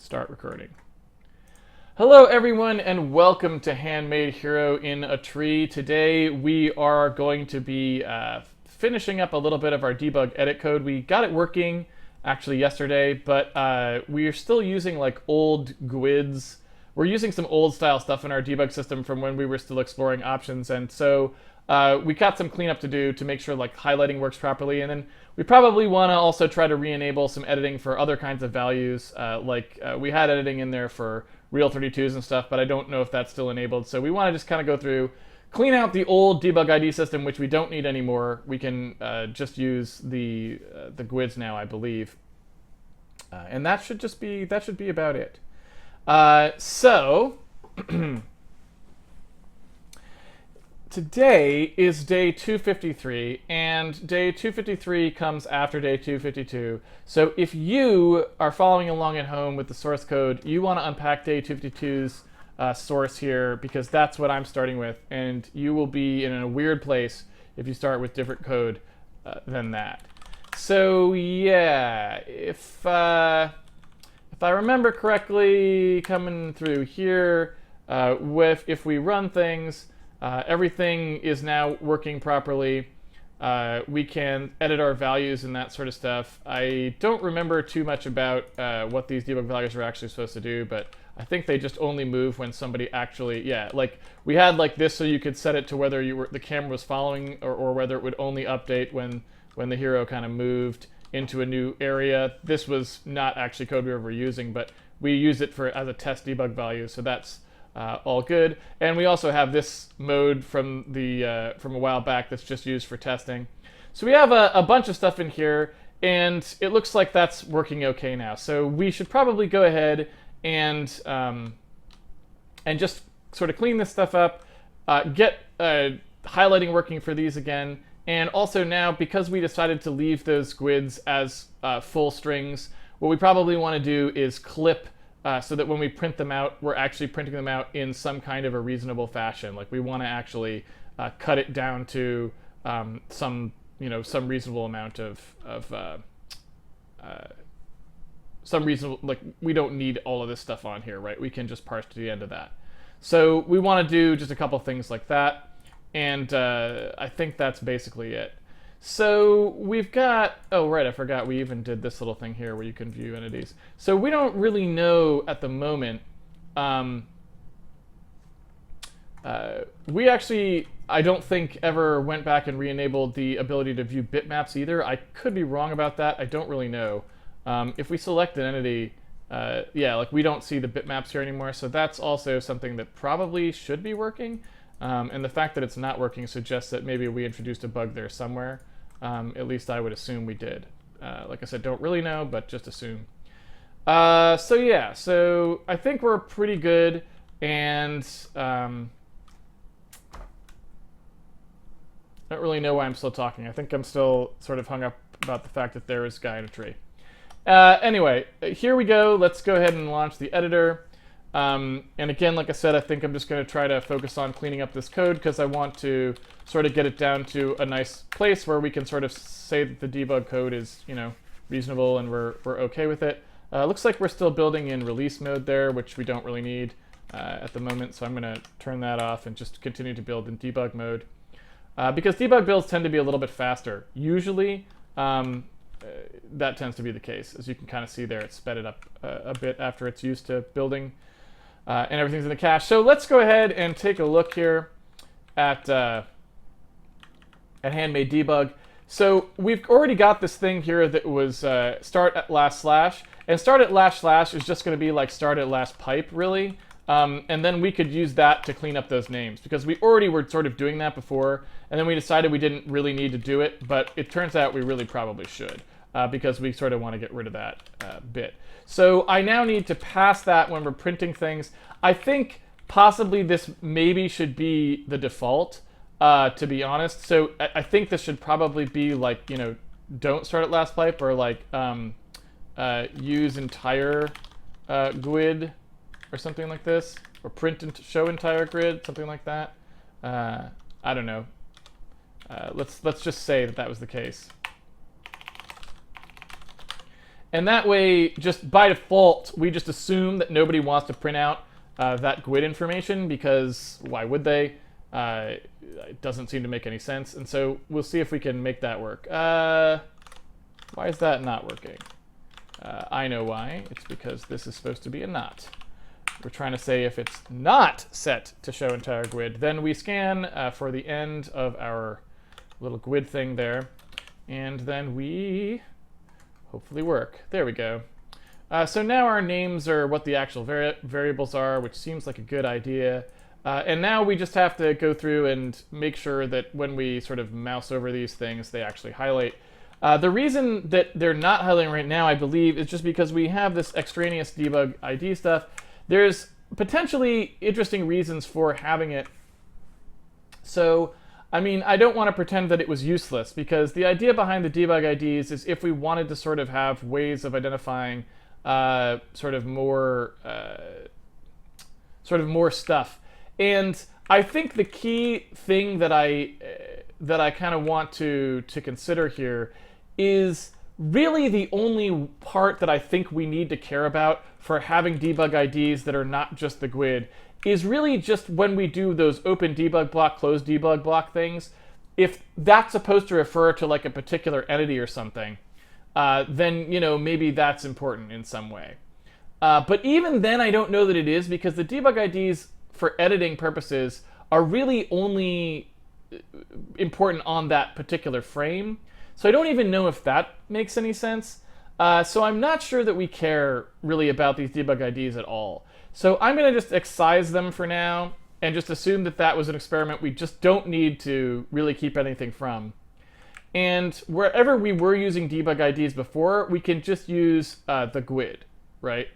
Start recording. Hello everyone and welcome to Handmade Hero in a Tree. Today we are going to be finishing up a little bit of our debug edit code. We got it working actually yesterday, but we are still using like old GUIDs. We're using some old style stuff in our debug system from when we were still exploring options, and so we got some cleanup to do to make sure like highlighting works properly, and then we probably want to also try to re-enable some editing for other kinds of values. We had editing in there for real 32s and stuff, but I don't know if that's still enabled. So we want to just kind of go through, clean out the old debug ID system, which we don't need anymore. We can just use the GUIDs now, I believe, and that should be about it. Today is day 253, and day 253 comes after day 252. So if you are following along at home with the source code, you want to unpack day 252's source here, because that's what I'm starting with, and you will be in a weird place if you start with different code than that. So yeah, if I remember correctly, coming through here, if we run things, everything is now working properly. We can edit our values and that sort of stuff. I don't remember too much about what these debug values are actually supposed to do, but I think they just only move when somebody actually, like we had like this, so you could set it to whether the camera was following or whether it would only update when the hero kind of moved into a new area. This was not actually code we were ever using, but we use it as a test debug value, so that's all good. And we also have this mode from a while back that's just used for testing. So we have a bunch of stuff in here, and it looks like that's working okay now. So we should probably go ahead and just sort of clean this stuff up, get highlighting working for these again, and also now, because we decided to leave those GUIDs as full strings, what we probably want to do is clip so that when we print them out, we're actually printing them out in some kind of a reasonable fashion. Like we want to actually cut it down to some reasonable amount of some reasonable, like we don't need all of this stuff on here, right? We can just parse to the end of that. So we want to do just a couple things like that, and I think that's basically it. So we've got, oh right, I forgot we even did this little thing here where you can view entities. So we don't really know at the moment. We actually, I don't think, ever went back and re-enabled the ability to view bitmaps either. I could be wrong about that. I don't really know. If we select an entity, like we don't see the bitmaps here anymore, so that's also something that probably should be working. And the fact that it's not working suggests that maybe we introduced a bug there somewhere. At least I would assume we did. Like I said, don't really know, but just assume. So I think we're pretty good, and I don't really know why I'm still talking. I think I'm still sort of hung up about the fact that there is a guy in a tree. Anyway, here we go. Let's go ahead and launch the editor. And again, like I said, I think I'm just going to try to focus on cleaning up this code, because I want to sort of get it down to a nice place where we can sort of say that the debug code is, reasonable and we're okay with it. Looks like we're still building in release mode there, which we don't really need at the moment, so I'm going to turn that off and just continue to build in debug mode. Because debug builds tend to be a little bit faster. Usually, that tends to be the case. As you can kind of see there, it's sped it up a bit after it's used to building. And everything's in the cache. So let's go ahead and take a look here at Handmade Debug. So we've already got this thing here that was start at last slash. And start at last slash is just going to be like start at last pipe, really. And then we could use that to clean up those names, because we already were sort of doing that before. And then we decided we didn't really need to do it, but it turns out we really probably should. Because we sort of want to get rid of that bit. So I now need to pass that when we're printing things. I think possibly this maybe should be the default, to be honest. So I think this should probably be like, don't start at last pipe, or like use entire GUID or something like this, or print and show entire grid, something like that. I don't know. Let's just say that was the case. And that way, just by default, we just assume that nobody wants to print out that GUID information, because why would they? It doesn't seem to make any sense. And so we'll see if we can make that work. Why is that not working? I know why. It's because this is supposed to be a not. We're trying to say if it's not set to show entire GUID, then we scan for the end of our little GUID thing there, and then we hopefully work. There we go. So now our names are what the actual variables are, which seems like a good idea. And now we just have to go through and make sure that when we sort of mouse over these things, they actually highlight. The reason that they're not highlighting right now, I believe, is just because we have this extraneous debug ID stuff. There's potentially interesting reasons for having it. So, I mean, I don't want to pretend that it was useless, because the idea behind the debug IDs is if we wanted to sort of have ways of identifying sort of more stuff. And I think the key thing that I kind of want to consider here is really the only part that I think we need to care about for having debug IDs that are not just the GUID is really just when we do those open debug block, close debug block things. If that's supposed to refer to like a particular entity or something, then maybe that's important in some way. But even then, I don't know that it is, because the debug IDs for editing purposes are really only important on that particular frame. So I don't even know if that makes any sense. So I'm not sure that we care really about these debug IDs at all. So I'm going to just excise them for now and just assume that that was an experiment we just don't need to really keep anything from. And wherever we were using debug IDs before, we can just use the GUID, right?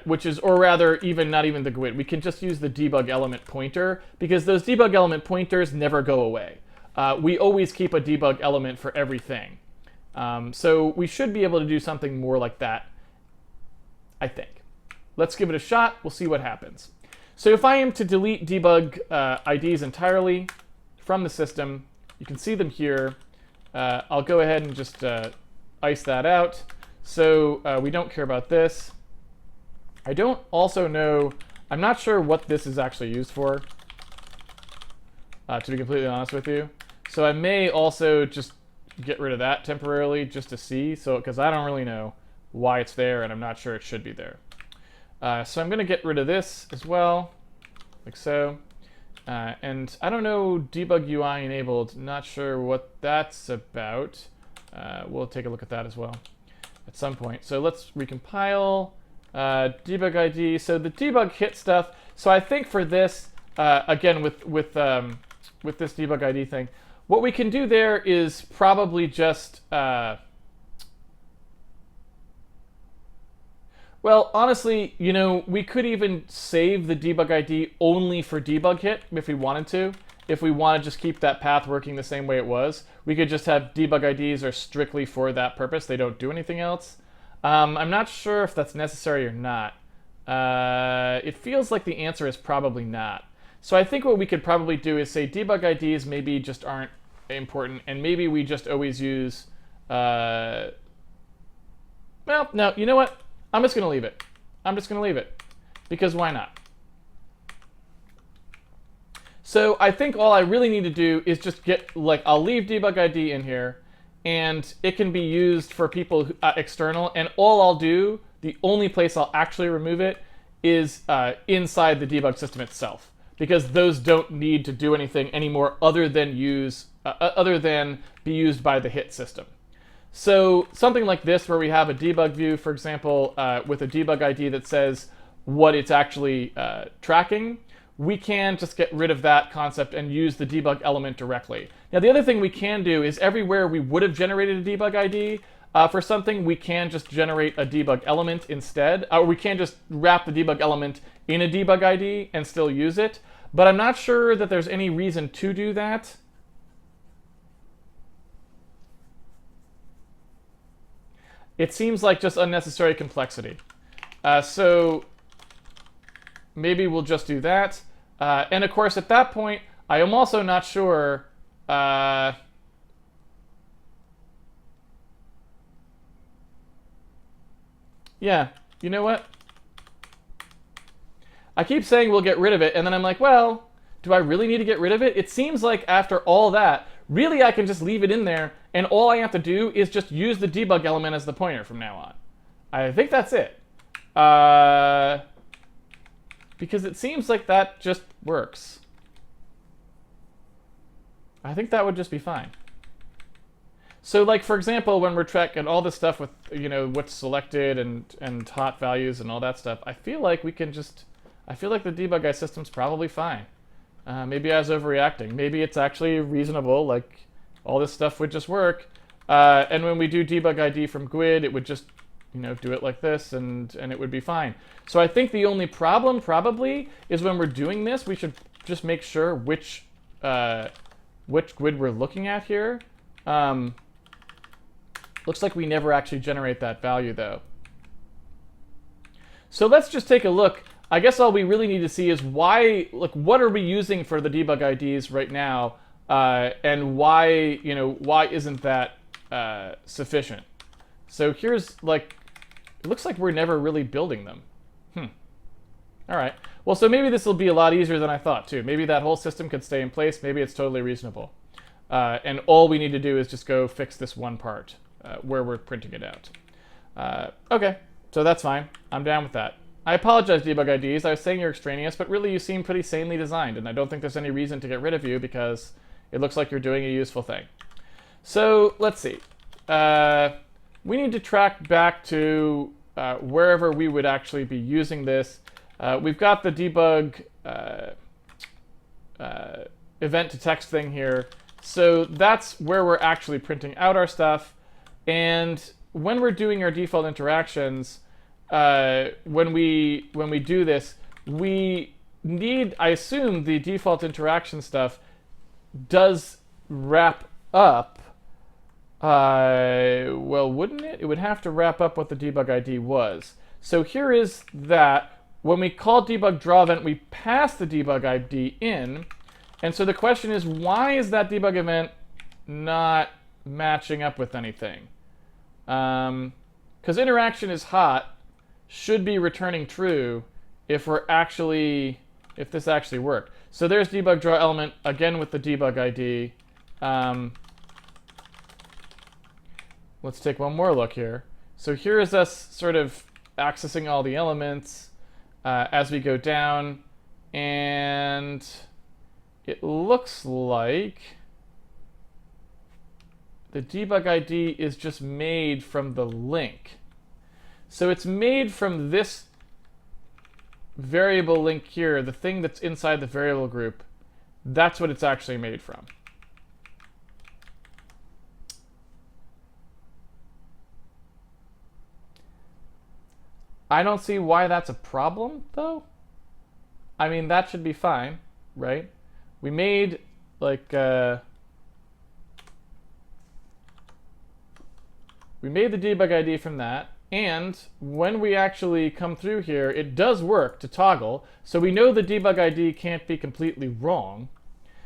Which is, or rather, not even the GUID. We can just use the debug element pointer, because those debug element pointers never go away. We always keep a debug element for everything. So we should be able to do something more like that, I think. Let's give it a shot. We'll see what happens. So if I am to delete debug IDs entirely from the system, you can see them here. I'll go ahead and just ice that out. So we don't care about this. I don't also know, I'm not sure what this is actually used for, to be completely honest with you. So I may also just get rid of that temporarily just to see, because I don't really know why it's there, and I'm not sure it should be there. So I'm going to get rid of this as well, like so. And I don't know, debug UI enabled, not sure what that's about. We'll take a look at that as well at some point. So let's recompile. Debug ID. So the debug hit stuff. So I think for this, again with this debug ID thing, what we can do there is probably just well, honestly, we could even save the debug ID only for debug hit if we wanted to. If we want to just keep that path working the same way it was, we could just have debug IDs are strictly for that purpose. They don't do anything else. I'm not sure if that's necessary or not. It feels like the answer is probably not. So I think what we could probably do is say debug IDs maybe just aren't important, and maybe we just always use... well, no, you know what? I'm just going to leave it. I'm just going to leave it. Because why not? So I think all I really need to do is just get, I'll leave debug ID in here, and it can be used for people external, and all I'll do, the only place I'll actually remove it is inside the debug system itself, because those don't need to do anything anymore other than be used by the hit system. So something like this, where we have a debug view, for example, with a debug ID that says what it's actually tracking, we can just get rid of that concept and use the debug element directly. Now, the other thing we can do is everywhere we would have generated a debug ID for something, we can just generate a debug element instead. Or we can just wrap the debug element in a debug ID and still use it. But I'm not sure that there's any reason to do that. It seems like just unnecessary complexity. So maybe we'll just do that. And of course, at that point, I am also not sure. Yeah, you know what? I keep saying we'll get rid of it, and then I'm like, well, do I really need to get rid of it? It seems like after all that, really I can just leave it in there, and all I have to do is just use the debug element as the pointer from now on. I think that's it. Because it seems like that just works. I think that would just be fine. So, like, for example, when we're tracking all this stuff with, you know, what's selected and hot values and all that stuff, I feel like we can just... I feel like the debug guy system's probably fine. Maybe I was overreacting. Maybe it's actually reasonable, like, all this stuff would just work. And when we do debug ID from GUID, it would just, you know, do it like this, and it would be fine. So I think the only problem, probably, is when we're doing this, we should just make sure which GUID we're looking at here. Looks like we never actually generate that value, though. So let's just take a look. I guess all we really need to see is why, like, what are we using for the debug IDs right now, and why, you know, why isn't that sufficient? So here's, like, it looks like we're never really building them. All right. Well, so maybe this will be a lot easier than I thought, too. Maybe that whole system could stay in place. Maybe it's totally reasonable. And all we need to do is just go fix this one part where we're printing it out. Okay, so that's fine. I'm down with that. I apologize, debug IDs. I was saying you're extraneous, but really you seem pretty sanely designed, and I don't think there's any reason to get rid of you because it looks like you're doing a useful thing. So let's see. We need to track back to wherever we would actually be using this. We've got the debug event to text thing here. So that's where we're actually printing out our stuff. And when we're doing our default interactions, when we do this, we need, I assume the default interaction stuff does wrap up. Well, wouldn't it? It would have to wrap up what the debug ID was. So here is that. When we call debug draw event, we pass the debug ID in. And so the question is, why is that debug event not matching up with anything? Because interaction is hot should be returning true if this actually worked. So there's debug draw element again with the debug ID. Let's take one more look here. So here is us sort of accessing all the elements as we go down, and it looks like the debug ID is just made from the link. So it's made from this variable link here, the thing that's inside the variable group. That's what it's actually made from. I don't see why that's a problem, though. I mean, that should be fine, right? We made, like, we made the debug ID from that, and when we actually come through here, it does work to toggle, so we know the debug ID can't be completely wrong.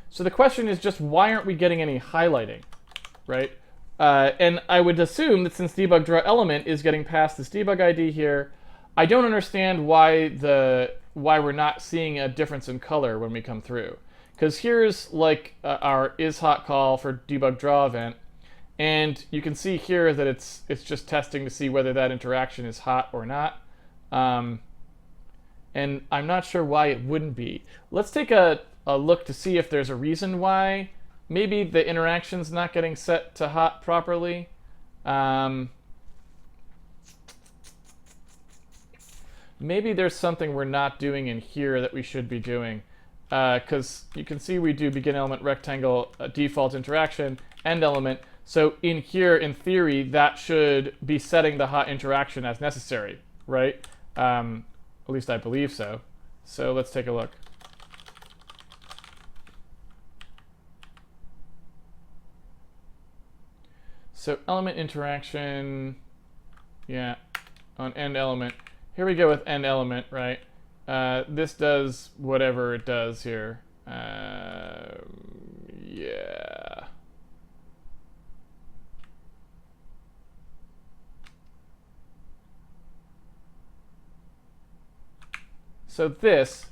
So the question is just, why aren't we getting any highlighting, right? And I would assume that since debug draw element is getting past this debug ID here, I don't understand why we're not seeing a difference in color when we come through. Because here's like our isHot call for debug draw event, and you can see here that it's just testing to see whether that interaction is hot or not. And I'm not sure why it wouldn't be. Let's take a look to see if there's a reason why. Maybe the interaction's not getting set to hot properly. Maybe there's something we're not doing in here that we should be doing. Because you can see we do begin element rectangle default interaction, end element. So in here, in theory, that should be setting the hot interaction as necessary, right? At least I believe so. So let's take a look. So element interaction, yeah, on end element. Here we go with end element, right? This does whatever it does here. Yeah. So this,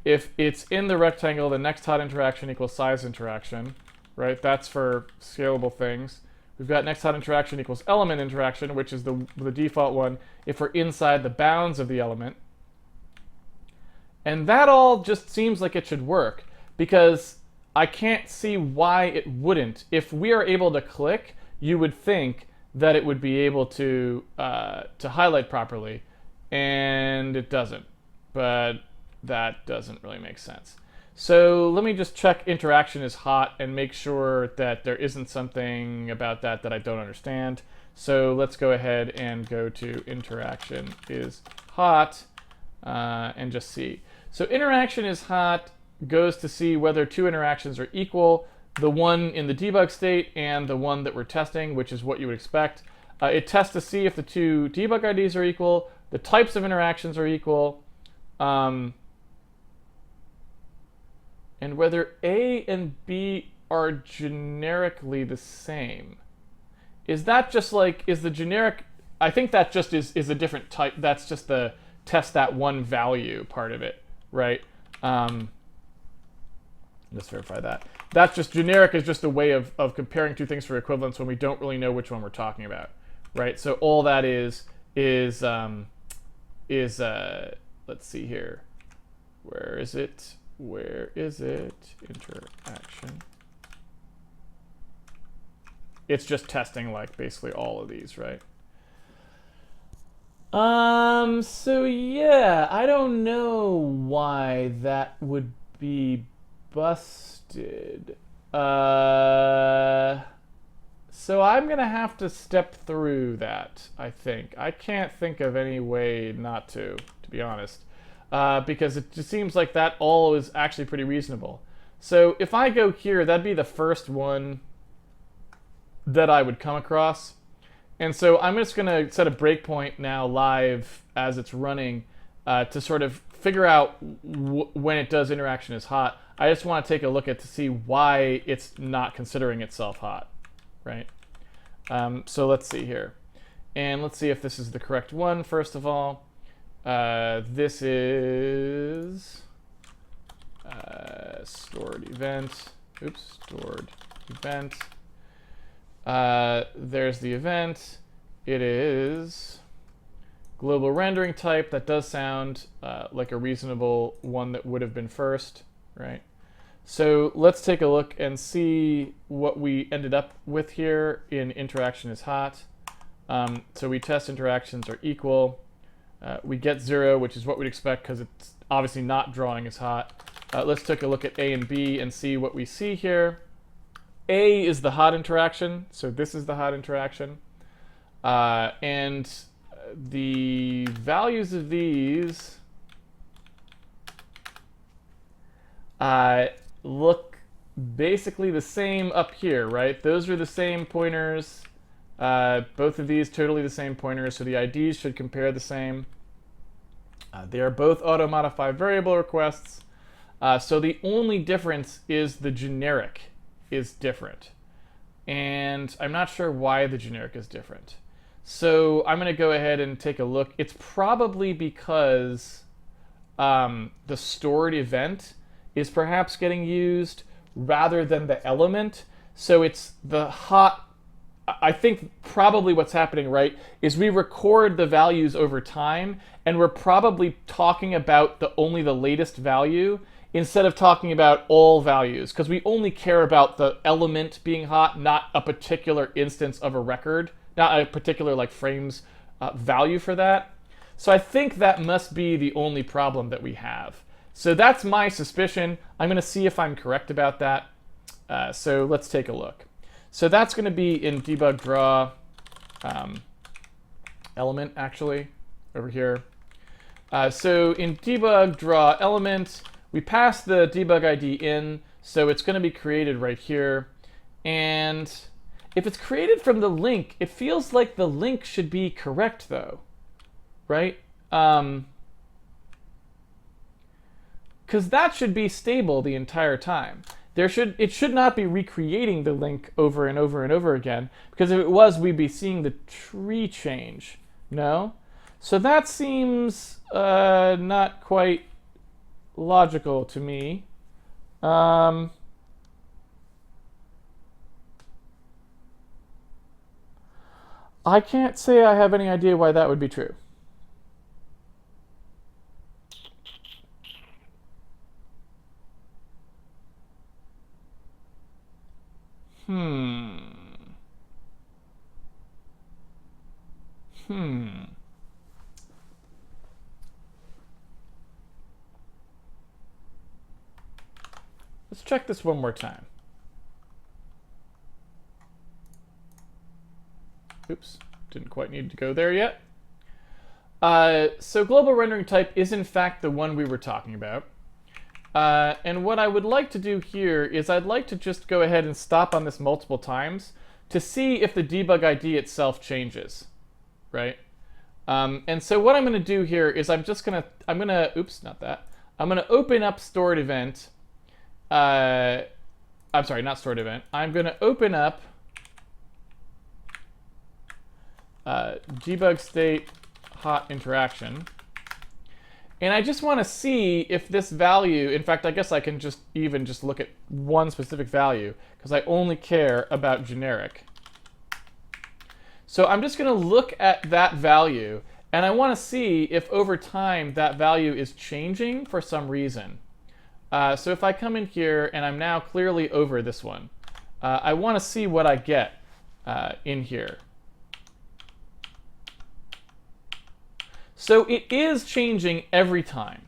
if it's in the rectangle, the next hot interaction equals size interaction, right? That's for scalable things. We've got next hot interaction equals element interaction, which is the default one if we're inside the bounds of the element. And that all just seems like it should work, because I can't see why it wouldn't. If we are able to click, you would think that it would be able to highlight properly, and it doesn't. But that doesn't really make sense. So let me just check interaction is hot and make sure that there isn't something about that that I don't understand. So let's go ahead and go to interaction is hot and just see. So interaction is hot goes to see whether two interactions are equal, the one in the debug state and the one that we're testing, which is what you would expect. It tests to see if the two debug IDs are equal, the types of interactions are equal, and whether A and B are generically the same. Is that just like, is the generic, I think that just is a different type, that's just the test that one value part of it, right? Let's verify that. That's just, generic is just a way of comparing two things for equivalence when we don't really know which one we're talking about, right? So all that is let's see here. Where is it? Where is it? Interaction. It's just testing like basically all of these, right? So yeah, I don't know why that would be busted. So I'm gonna have to step through that, I think. I can't think of any way not to be honest. Because it just seems like that all is actually pretty reasonable. So if I go here, that'd be the first one that I would come across. And so I'm just going to set a breakpoint now live as it's running to sort of figure out when it does interaction is hot. I just want to take a look at to see why it's not considering itself hot, right? So let's see here. And let's see if this is the correct one, first of all. This is stored event. Oops, stored event. There's the event. It is global rendering type. That does sound like a reasonable one that would have been first, right? So let's take a look and see what we ended up with here in interaction is hot. So we test interactions are equal. We get 0, which is what we'd expect because it's obviously not drawing as hot. Let's take a look at A and B and see what we see here. A is the hot interaction, so this is the hot interaction. And the values of these look basically the same up here, right? Those are the same pointers. Both of these totally the same pointers, so the IDs should compare the same. They are both auto-modify variable requests. So the only difference is the generic is different. And I'm not sure why the generic is different. So I'm going to go ahead and take a look. It's probably because the stored event is perhaps getting used rather than the element. So it's the hot. I think probably what's happening, right, is we record the values over time, and we're probably talking about only the latest value instead of talking about all values, because we only care about the element being hot, not a particular instance of a record, not a particular like frames value for that. So I think that must be the only problem that we have. So that's my suspicion. I'm going to see if I'm correct about that. So let's take a look. So that's going to be in debug draw element, actually, over here. So in debug draw element, we pass the debug ID in, so it's going to be created right here. And if it's created from the link, it feels like the link should be correct, though, right? Because that should be stable the entire time. It should not be recreating the link over and over and over again, because if it was, we'd be seeing the tree change. No? So that seems not quite logical to me. I can't say I have any idea why that would be true. Hmm. Let's check this one more time. Oops, didn't quite need to go there yet. So global rendering type is in fact the one we were talking about. And what I would like to do here is I'd like to just go ahead and stop on this multiple times to see if the debug ID itself changes, right? And so what I'm going to do here is oops, not that. I'm going to open up stored event. I'm sorry, not stored event. I'm going to open up debug state hot interaction. And I just want to see if this value, in fact, I guess I can just look at one specific value because I only care about generic. So I'm just going to look at that value and I want to see if over time that value is changing for some reason. So if I come in here and I'm now clearly over this one, I want to see what I get in here. So it is changing every time.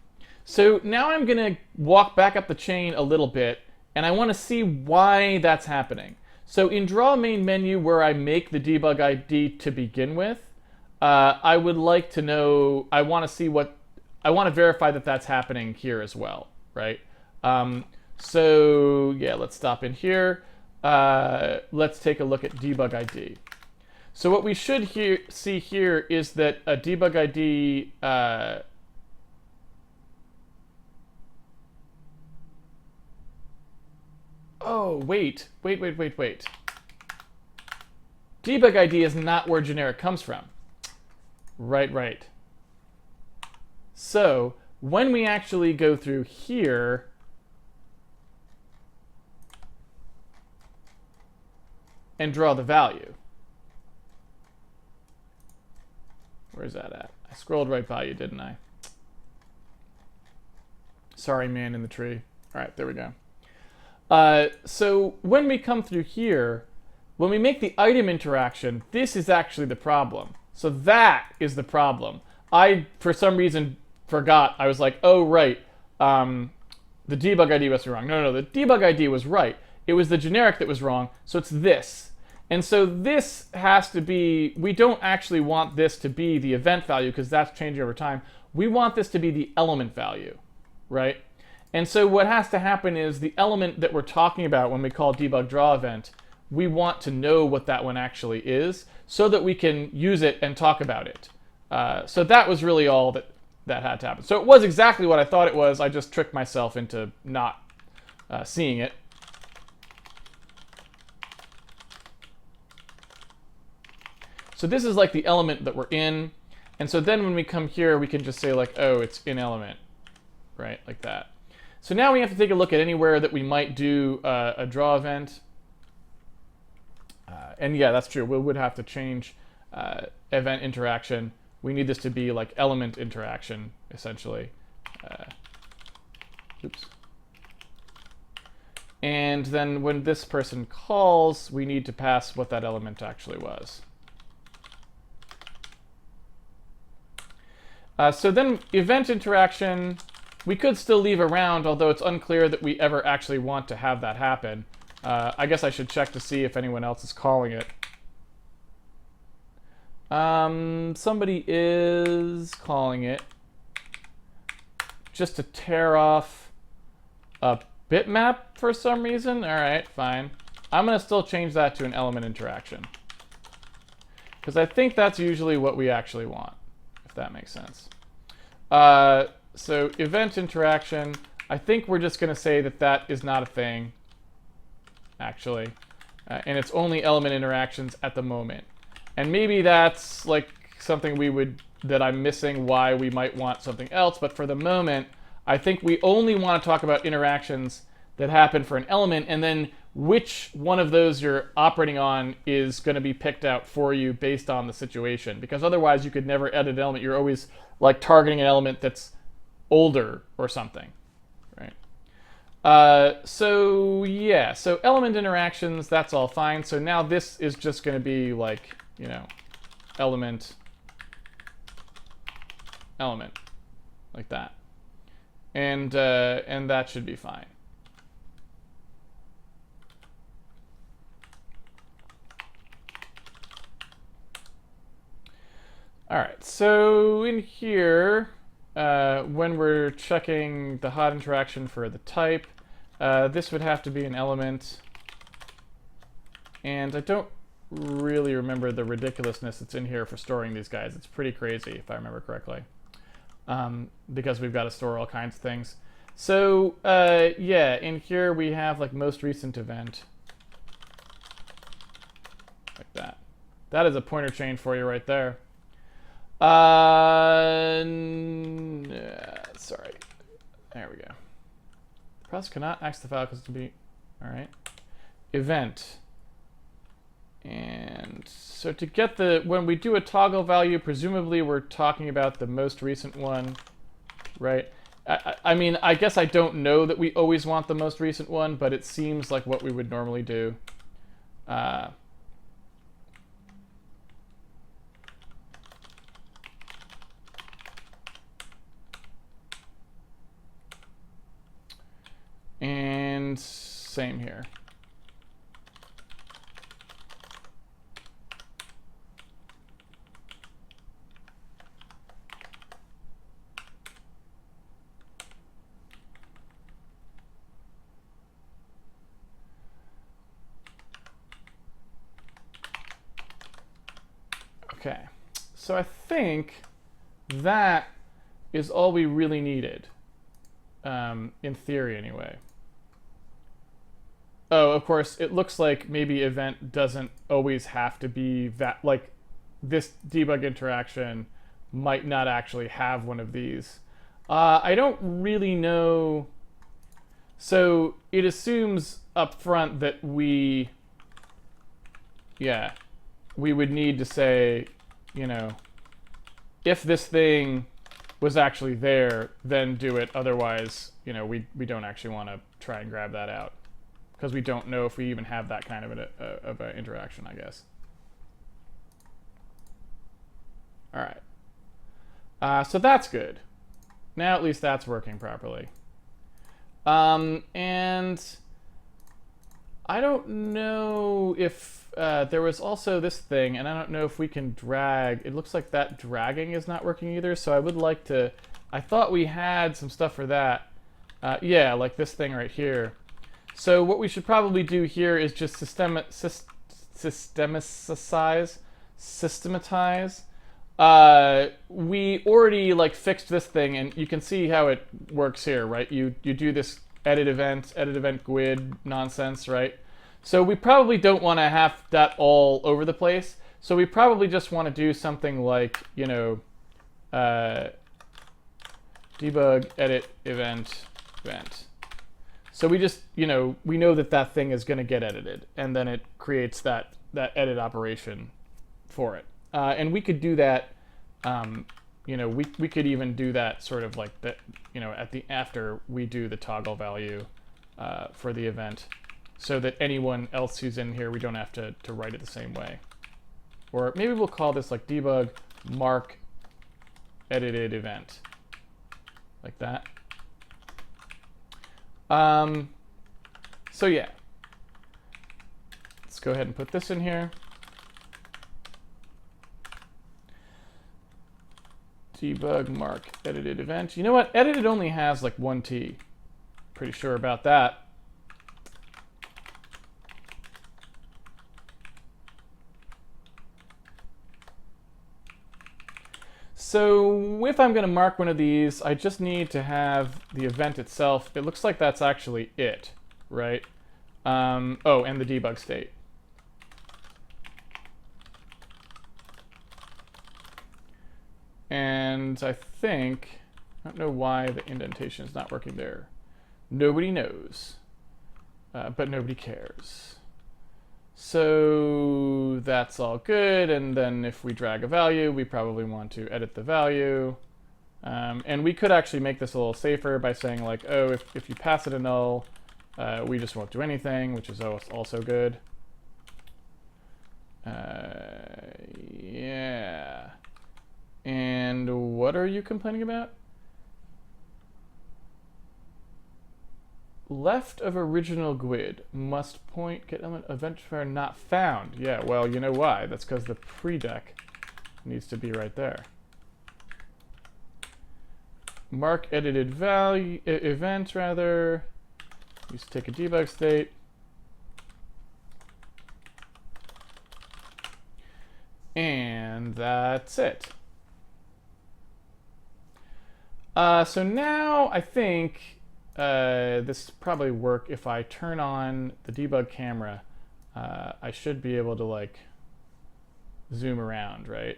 So now I'm going to walk back up the chain a little bit, and I want to see why that's happening. So in Draw Main Menu, where I make the debug ID to begin with, I would like to know, I want to verify that that's happening here as well, right? So yeah, let's stop in here. Let's take a look at debug ID. So what we should see here is that a debug ID oh, wait. Debug ID is not where generic comes from. Right. So when we actually go through here, and draw the value, where's that at? I scrolled right by you, didn't I? Sorry, man in the tree. All right, there we go. So when we come through here, when we make the item interaction, this is actually the problem. So that is the problem. I, for some reason, forgot. I was like, oh, right. The debug ID must be wrong. No, the debug ID was right. It was the generic that was wrong, so it's this. And so this has to be, we don't actually want this to be the event value because that's changing over time. We want this to be the element value, right? And so what has to happen is the element that we're talking about when we call debug draw event, we want to know what that one actually is so that we can use it and talk about it. So that was really all that had to happen. So it was exactly what I thought it was. I just tricked myself into not seeing it. So this is like the element that we're in. And so then when we come here, we can just say like, oh, it's in element, right? Like that. So now we have to take a look at anywhere that we might do a draw event. And yeah, that's true. We would have to change event interaction. We need this to be like element interaction, essentially. Oops. And then when this person calls, we need to pass what that element actually was. So then event interaction, we could still leave around, although it's unclear that we ever actually want to have that happen. I guess I should check to see if anyone else is calling it. Somebody is calling it just to tear off a bitmap for some reason. All right, fine. I'm going to still change that to an element interaction because I think that's usually what we actually want, if that makes sense. So event interaction, I think we're just going to say that that is not a thing, actually. And it's only element interactions at the moment. And maybe that's like something we would that I'm missing why we might want something else, but for the moment, I think we only want to talk about interactions that happen for an element, and then which one of those you're operating on is going to be picked out for you based on the situation. Because otherwise, you could never edit an element. You're always like targeting an element that's older or something, right? So yeah, so element interactions, that's all fine. So now this is just going to be like, you know, element, like that, and that should be fine. All right, so in here, when we're checking the hot interaction for the type, this would have to be an element. And I don't really remember the ridiculousness that's in here for storing these guys. It's pretty crazy, if I remember correctly, because we've got to store all kinds of things. So yeah, in here we have like most recent event, like that. That is a pointer chain for you right there. Sorry. There we go. The process cannot access the file because to be, all right. Event. And so to get the, when we do a toggle value, presumably we're talking about the most recent one, right? I mean, I guess I don't know that we always want the most recent one, but it seems like what we would normally do. And same here. Okay, so I think that is all we really needed, in theory anyway. Oh, of course, it looks like maybe event doesn't always have to be that, like this debug interaction might not actually have one of these. I don't really know. So it assumes up front that we would need to say, you know, if this thing was actually there, then do it. Otherwise, you know, we don't actually want to try and grab that out, because we don't know if we even have that kind of an interaction, I guess. All right. So that's good. Now at least that's working properly. And I don't know if there was also this thing, and I don't know if we can drag. It looks like that dragging is not working either, so I would like to, I thought we had some stuff for that. Yeah, like this thing right here. So what we should probably do here is just systematize. We already like fixed this thing, and you can see how it works here, right? You do this edit event GUID nonsense, right? So we probably don't want to have that all over the place. So we probably just want to do something like, you know, debug edit event. So we just, you know, we know that that thing is going to get edited, and then it creates that edit operation for it. And we could do that, you know, we could even do that sort of like that, you know, after we do the toggle value for the event, so that anyone else who's in here, we don't have to write it the same way. Or maybe we'll call this like debug mark edited event, like that. So yeah, let's go ahead and put this in here. Debug mark edited event. You know what? Edited only has like one T. Pretty sure about that. So if I'm going to mark one of these, I just need to have the event itself. It looks like that's actually it, right? Oh, and the debug state. And I don't know why the indentation is not working there. Nobody knows, but nobody cares. So that's all good, and then if we drag a value, we probably want to edit the value. And we could actually make this a little safer by saying like, oh, if you pass it a null, we just won't do anything, which is also good. Yeah. And what are you complaining about? Left of original GUID must point get element event not found. Yeah, well, you know why? That's because the predec needs to be right there. Mark edited value event rather. Just take a debug state. And that's it. So now I think this probably work if I turn on the debug camera. I should be able to like zoom around, right?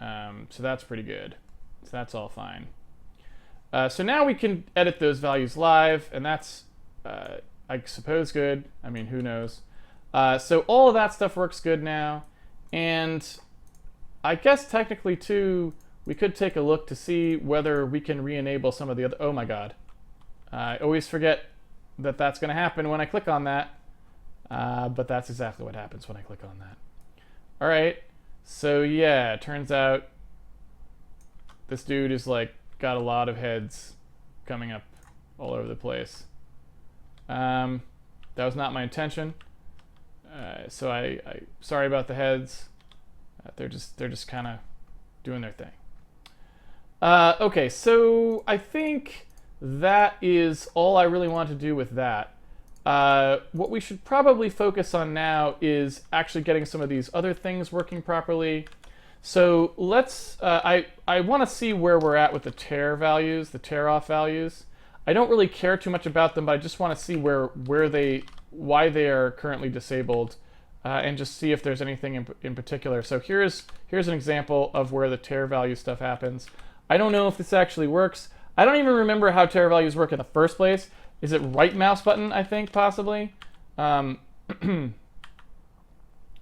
So that's pretty good. So that's all fine. So now we can edit those values live, and that's, I suppose, good. I mean, who knows? So all of that stuff works good now. And I guess technically, too, we could take a look to see whether we can re-enable some of the other... Oh, my God. I always forget that that's going to happen when I click on that. But that's exactly what happens when I click on that. All right. So, yeah, it turns out this dude is, like, got a lot of heads coming up all over the place. That was not my intention. So I sorry about the heads. They're just kind of doing their thing. Okay, so I think that is all I really want to do with that. What we should probably focus on now is actually getting some of these other things working properly. So let's, I want to see where we're at with the tear values, the tear off values. I don't really care too much about them, but I just want to see why they are currently disabled, and just see if there's anything in particular. So here's an example of where the tear value stuff happens. I don't know if this actually works. I don't even remember how tear values work in the first place. Is it right mouse button, I think, possibly? I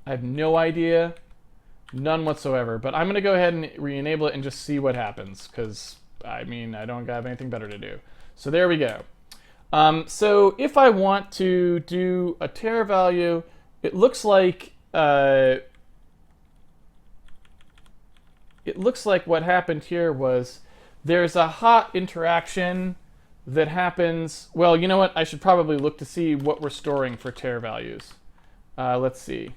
have no idea. None whatsoever. But I'm going to go ahead and re-enable it and just see what happens, because, I mean, I don't have anything better to do. So there we go. So if I want to do a tear value, it looks like what happened here was there's a hot interaction that happens. Well, you know what? I should probably look to see what we're storing for tear values. Let's see.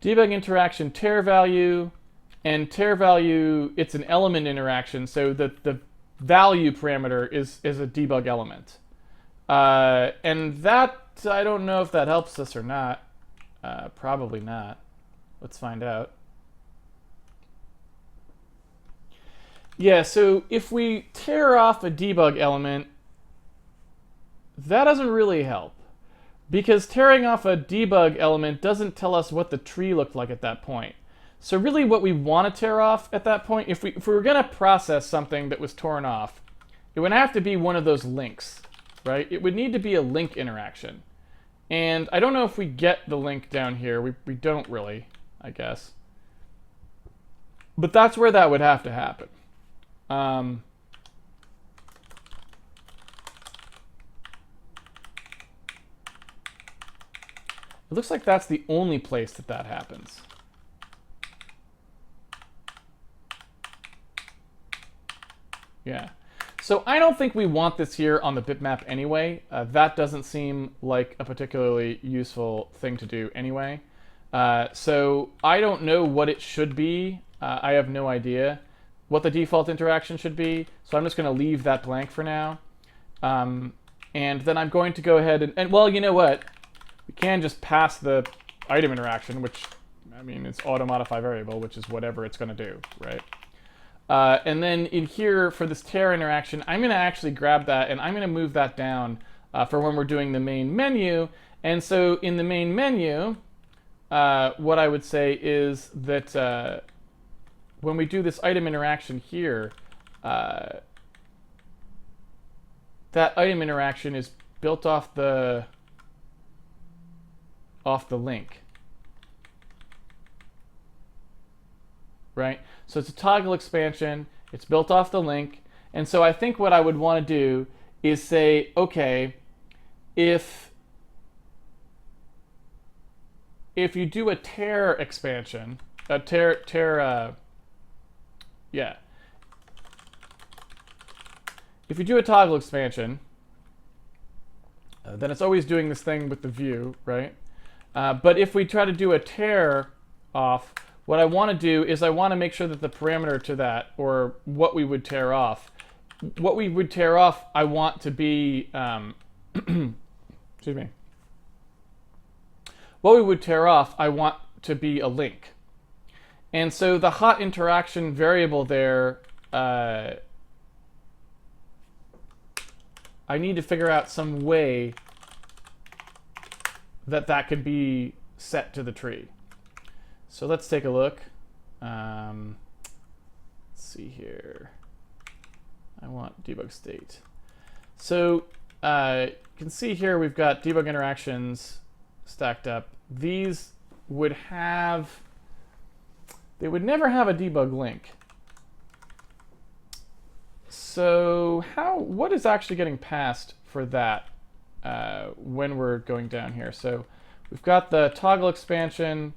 Debug interaction tear value, and tear value, it's an element interaction, so the value parameter is a debug element. And that, I don't know if that helps us or not. Probably not. Let's find out. Yeah, so if we tear off a debug element, that doesn't really help. Because tearing off a debug element doesn't tell us what the tree looked like at that point. So really what we want to tear off at that point, if we were going to process something that was torn off, it would have to be one of those links, right? It would need to be a link interaction. And I don't know if we get the link down here. We don't really, I guess. But that's where that would have to happen. It looks like that's the only place that happens. Yeah. So I don't think we want this here on the bitmap anyway. That doesn't seem like a particularly useful thing to do anyway. So I don't know what it should be. I have no idea what the default interaction should be. So I'm just going to leave that blank for now. And then I'm going to go ahead and well, you know what? We can just pass the item interaction, which, I mean, it's auto-modify variable, which is whatever it's going to do, right? And then in here, for this tear interaction, I'm going to actually grab that, and I'm going to move that down for when we're doing the main menu. And so in the main menu, what I would say is that when we do this item interaction here, that item interaction is built off the link, right? So it's a toggle expansion. It's built off the link. And so I think what I would want to do is say, okay, if you do a tear expansion, if you do a toggle expansion, then it's always doing this thing with the view, right? But if we try to do a tear off, what I want to do is I want to make sure that the parameter to that, or what we would tear off, I want to be, excuse me. What we would tear off, I want to be a link. And so the hot interaction variable there, I need to figure out some way that could be set to the tree. So let's take a look. Let's see here. I want debug state. So you can see here we've got debug interactions stacked up. These would have, they would never have a debug link. So what is actually getting passed for that when we're going down here? So we've got the toggle expansion,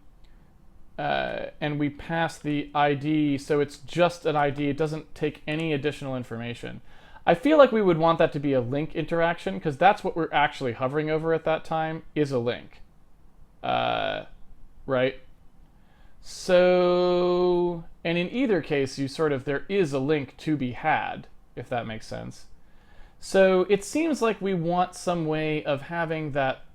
and we pass the ID, so it's just an ID. It doesn't take any additional information. I feel like we would want that to be a link interaction, because that's what we're actually hovering over at that time, is a link. Right? So, and in either case, there is a link to be had, if that makes sense. So it seems like we want some way of having that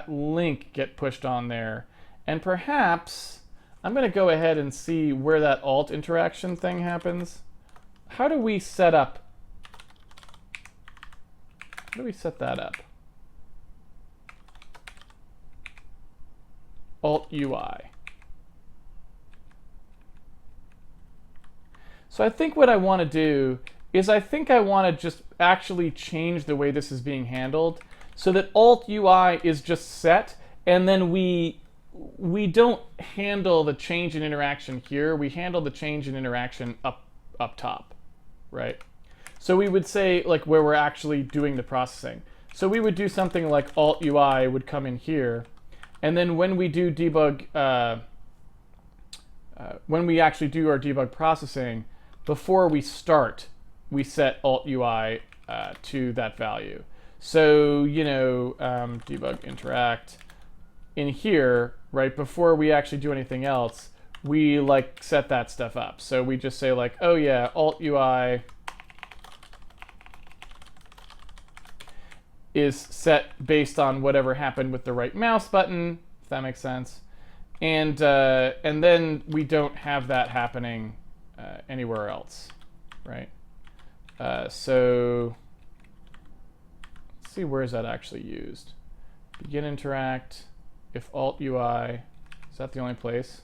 link get pushed on there. And perhaps I'm going to go ahead and see where that alt interaction thing happens. How do we set that up? Alt UI. So I think what I want to do is I think I want to just actually change the way this is being handled so that Alt UI is just set, and then we don't handle the change in interaction here. We handle the change in interaction up top, right? So we would say, like, where we're actually doing the processing. So we would do something like Alt UI would come in here, and then when we do debug, when we actually do our debug processing, before we start, we set Alt UI to that value. So, debug interact in here, right, before we actually do anything else, we set that stuff up. So we just say oh yeah, Alt UI is set based on whatever happened with the right mouse button, if that makes sense. And then we don't have that happening anywhere else, right? So let's see, where is that actually used? Begin interact, if Alt UI, is that the only place?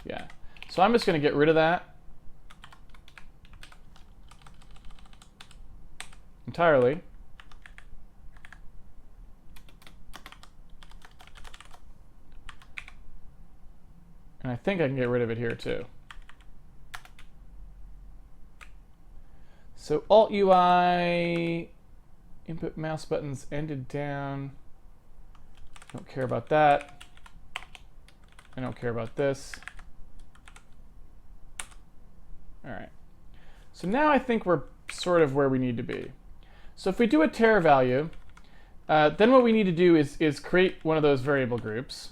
Yeah. So I'm just going to get rid of that entirely. And I think I can get rid of it here too. So Alt UI, input mouse buttons ended down. Don't care about that. I don't care about this. All right. So now I think we're sort of where we need to be. So if we do a tear value, then what we need to do is create one of those variable groups,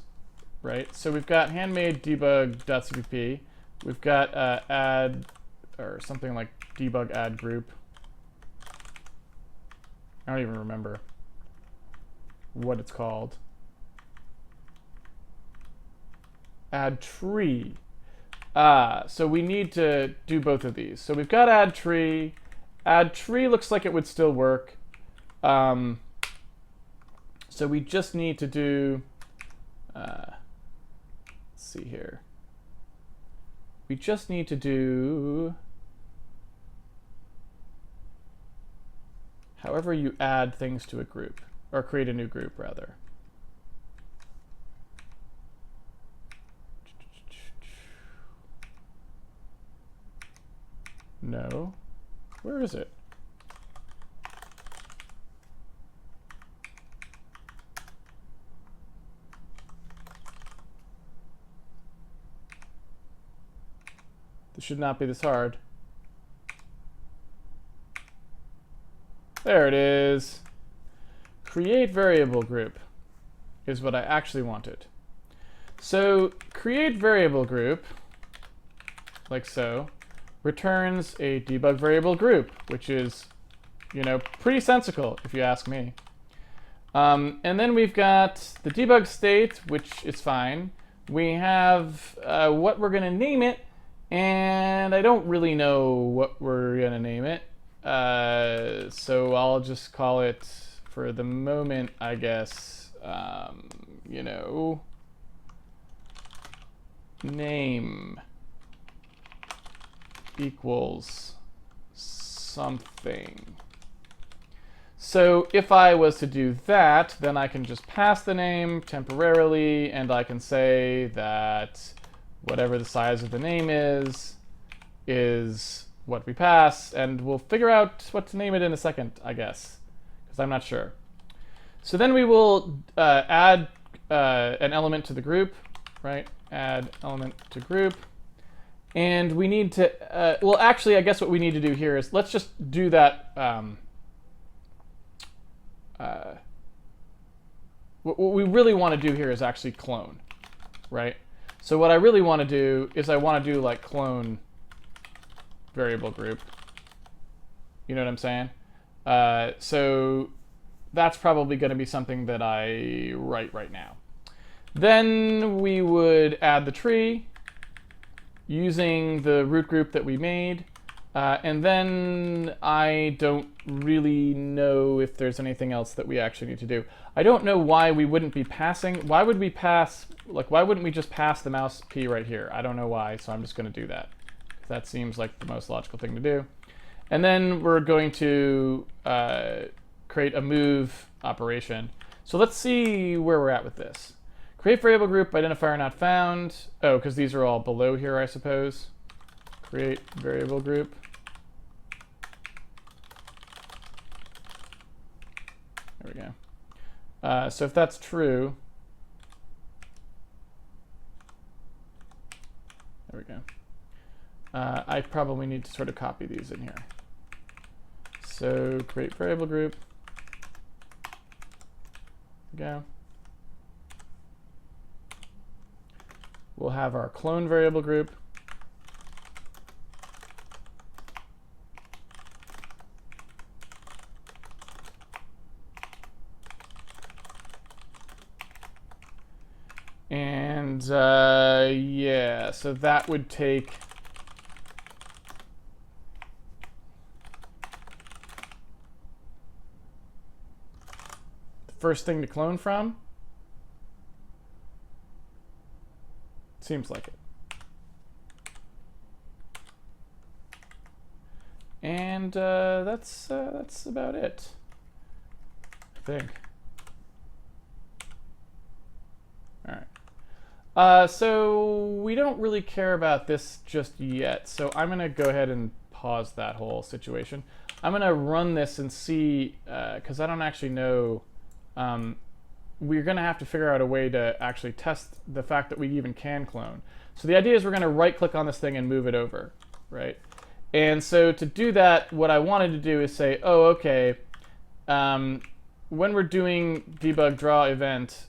right? So we've got handmade debug.cpp. We've got add, or something like debug add group. I don't even remember what it's called. Add tree. So we need to do both of these. So we've got add tree. Add tree looks like it would still work. So we just need to do, let's see here. we just need to do however you add things to a group, or create a new group rather. No, where is it? This should not be this hard. There it is. Create variable group is what I actually wanted. So create variable group, like so, returns a debug variable group, which is, you know, pretty sensical if you ask me. And then we've got the debug state, which is fine. We have what we're going to name it, and I don't really know what we're going to name it. So I'll just call it, for the moment, I guess, you know, name equals something. So if I was to do that, then I can just pass the name temporarily, and I can say that whatever the size of the name is what we pass, and we'll figure out what to name it in a second, I guess, because I'm not sure. So then we will add an element to the group, right? Add element to group. And we need to, well, actually, I guess what we need to do here is, let's just do that. What we really want to do here is actually clone, right? So what I really want to do is I want to do like clone variable group. You know what I'm saying? So that's probably going to be something that I write right now. Then we would add the tree using the root group that we made. And then I don't really know if there's anything else that we actually need to do. I don't know why we wouldn't be passing. Why would we pass, like, why wouldn't we just pass the mouse P right here? I don't know why, so I'm just going to do that. That seems like the most logical thing to do. And then we're going to create a move operation. So let's see where we're at with this. Create variable group, identifier not found. Oh, because these are all below here, I suppose. Create variable group. There we go. So if that's true, there we go. I probably need to sort of copy these in here. So create variable group. There we go. We'll have our clone variable group. And yeah, so that would take the first thing to clone from. Seems like it. And that's about it, I think. All right. So we don't really care about this just yet. So I'm going to go ahead and pause that whole situation. I'm going to run this and see, because I don't actually know. We're going to have to figure out a way to actually test the fact that we even can clone. So the idea is we're going to right-click on this thing and move it over, right? And so to do that, what I wanted to do is say, oh, okay, when we're doing debug draw event,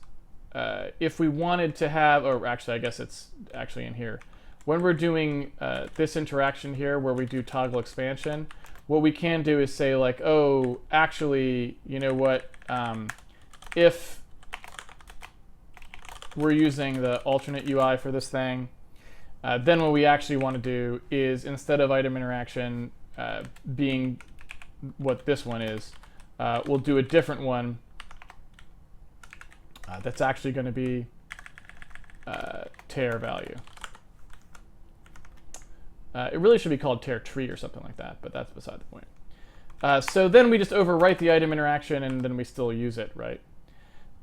if we wanted to have, or actually I guess it's actually in here, when we're doing this interaction here where we do toggle expansion, what we can do is say like, oh, actually, you know what, if we're using the alternate UI for this thing, then what we actually want to do is, instead of item interaction being what this one is, we'll do a different one that's actually going to be tear value. It really should be called tear tree or something like that, but that's beside the point. So then we just overwrite the item interaction, and then we still use it, right?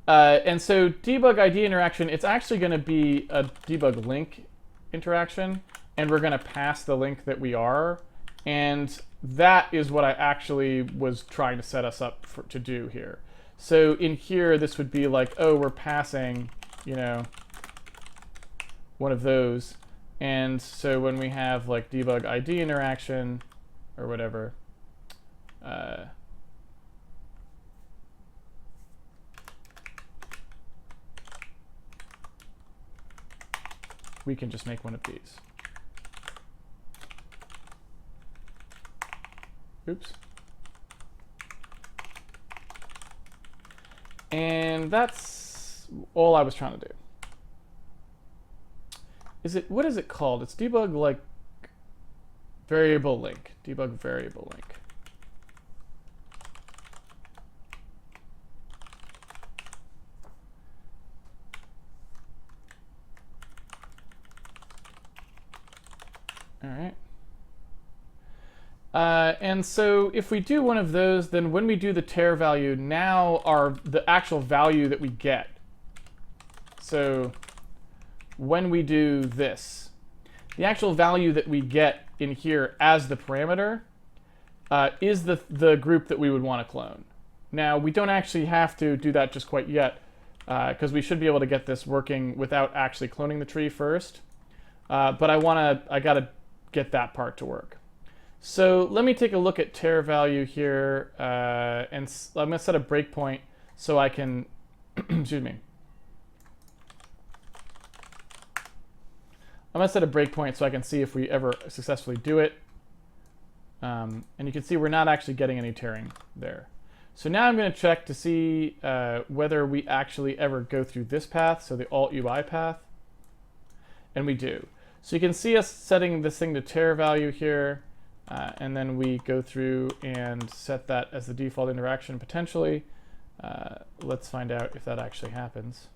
And so debug ID interaction, it's actually going to be a debug link interaction, and we're going to pass the link that we are. And that is what I actually was trying to set us up to do here. So in here, this would be like, oh, we're passing, you know, one of those. And so when we have like debug ID interaction or whatever, we can just make one of these. Oops. And that's all I was trying to do. What is it called? It's debug like variable link. Debug variable link. All right. And so if we do one of those, then when we do the tear value, now the actual value that we get. So when we do this, the actual value that we get in here as the parameter is the group that we would want to clone. Now, we don't actually have to do that just quite yet, because we should be able to get this working without actually cloning the tree first. But I gotta get that part to work. So let me take a look at tear value here, and I'm gonna set a breakpoint so I can, excuse me. I'm gonna set a breakpoint so I can see if we ever successfully do it. And you can see we're not actually getting any tearing there. So now I'm gonna check to see whether we actually ever go through this path, so the alt UI path, and we do. So you can see us setting this thing to tear value here, and then we go through and set that as the default interaction potentially. Let's find out if that actually happens.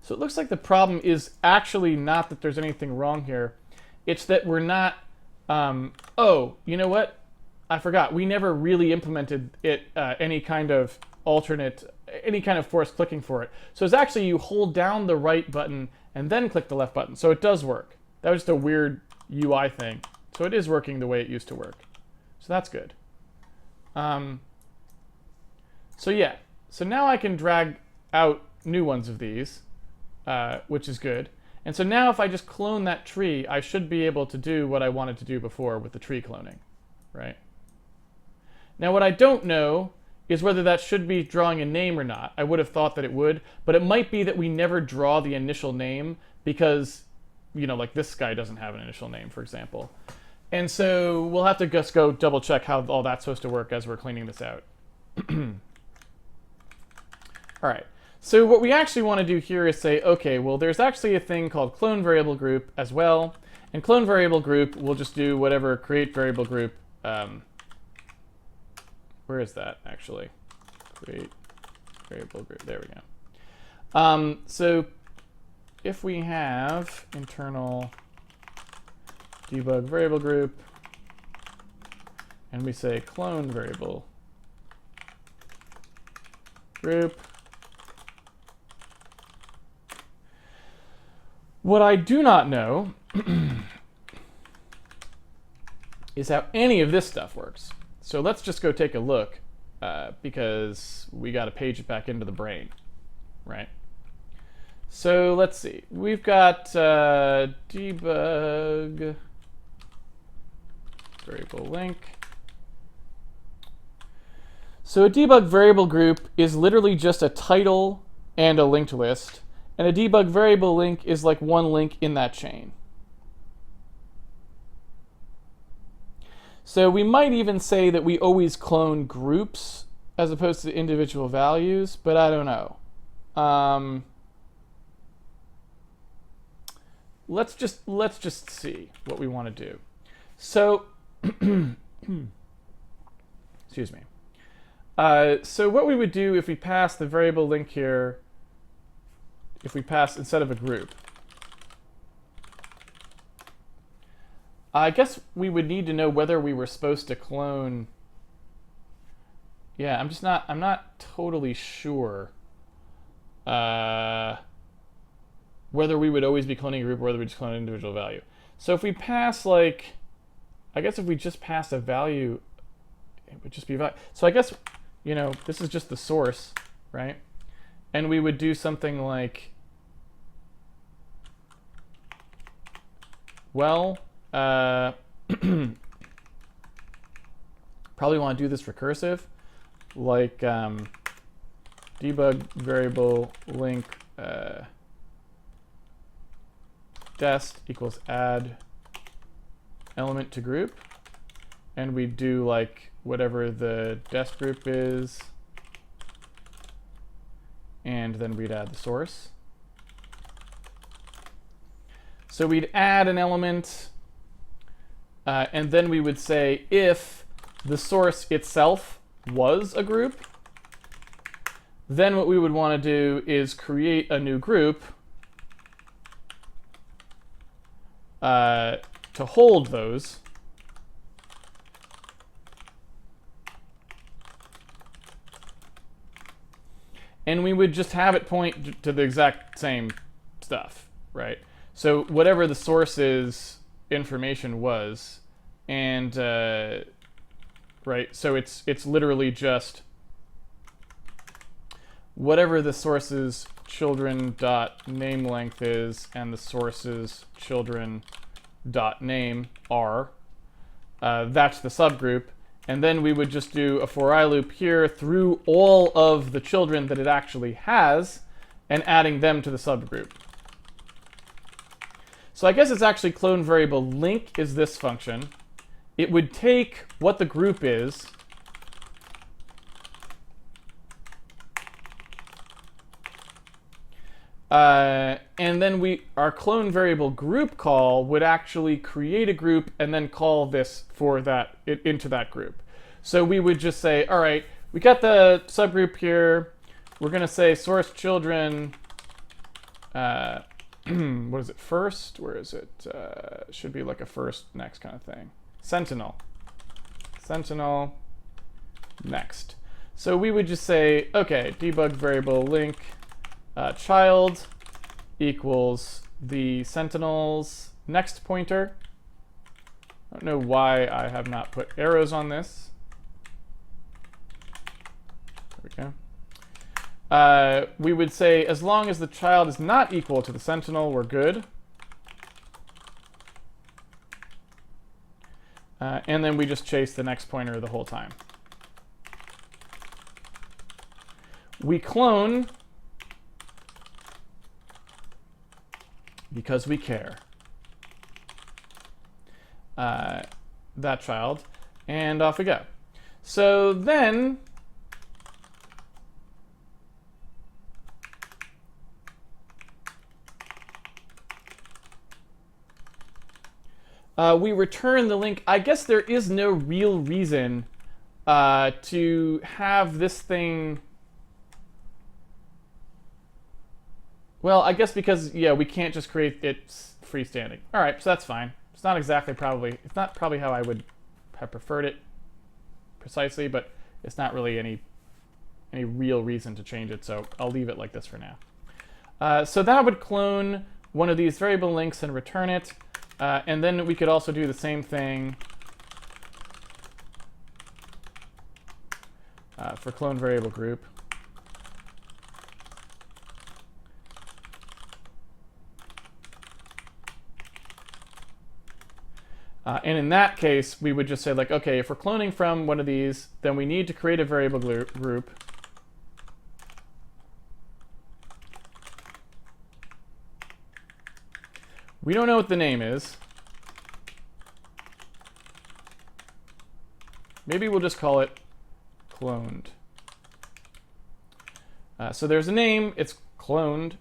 So it looks like the problem is actually not that there's anything wrong here. It's that we're not, oh, you know what? I forgot. We never really implemented it, any kind of forced clicking for it. So it's actually you hold down the right button and then click the left button. So it does work. That was just a weird UI thing. So it is working the way it used to work. So that's good. So yeah. So now I can drag out new ones of these. Which is good. And so now if I just clone that tree, I should be able to do what I wanted to do before with the tree cloning, right? Now what I don't know is whether that should be drawing a name or not. I would have thought that it would, but it might be that we never draw the initial name because, you know, like this guy doesn't have an initial name, for example. And so we'll have to just go double check how all that's supposed to work as we're cleaning this out. All right. So what we actually want to do here is say, okay, well, there's actually a thing called clone variable group as well. And clone variable group, we'll just do whatever create variable group. Where is that, actually? Create variable group. There we go. So if we have internal debug variable group, and we say clone variable group, what I do not know is how any of this stuff works. So let's just go take a look, because we got to page it back into the brain, right? So let's see. We've got debug variable link. So a debug variable group is literally just a title and a linked list. And a debug variable link is like one link in that chain. So we might even say that we always clone groups as opposed to individual values, but I don't know. let's just see what we want to do. So, excuse me. So what we would do if we pass the variable link here, if we pass instead of a group, I guess we would need to know whether we were supposed to clone. Yeah, I'm not totally sure whether we would always be cloning a group or whether we just clone an individual value. So if we pass, like, I guess if we just pass a value, it would just be value. So I guess, you know, this is just the source, right? And we would do something like, well, probably want to do this recursive, like debug variable link dest equals add element to group, and we do like whatever the dest group is, and then we'd add the source. So we'd add an element, and then we would say if the source itself was a group, then what we would want to do is create a new group to hold those. And we would just have it point to the exact same stuff, right? So whatever the source's information was, and right, so it's literally just whatever the source's children dot name length is and the source's children dot name are. That's the subgroup. And then we would just do a for I loop here through all of the children that it actually has and adding them to the subgroup. So I guess it's actually clone variable link is this function. It would take what the group is, and then our clone variable group call would actually create a group and then call this for that into that group. So we would just say, all right, we got the subgroup here. We're going to say source children. What is it? First? Where is it? Should be like a first next kind of thing. Sentinel. Sentinel next. So we would just say, okay, debug variable link child equals the Sentinel's next pointer. I don't know why I have not put arrows on this. There we go. We would say as long as the child is not equal to the Sentinel, we're good. And then we just chase the next pointer the whole time. We clone because we care. That child, and off we go. So then we return the link. I guess there is no real reason to have this thing. Well, I guess because, yeah, we can't just create it freestanding. All right, so that's fine. It's not probably how I would have preferred it precisely, but it's not really any real reason to change it, so I'll leave it like this for now. So that would clone one of these variable links and return it. And then we could also do the same thing for clone variable group. And in that case, we would just say, like, okay, if we're cloning from one of these, then we need to create a variable group. We don't know what the name is. Maybe we'll just call it cloned. So there's a name, it's cloned.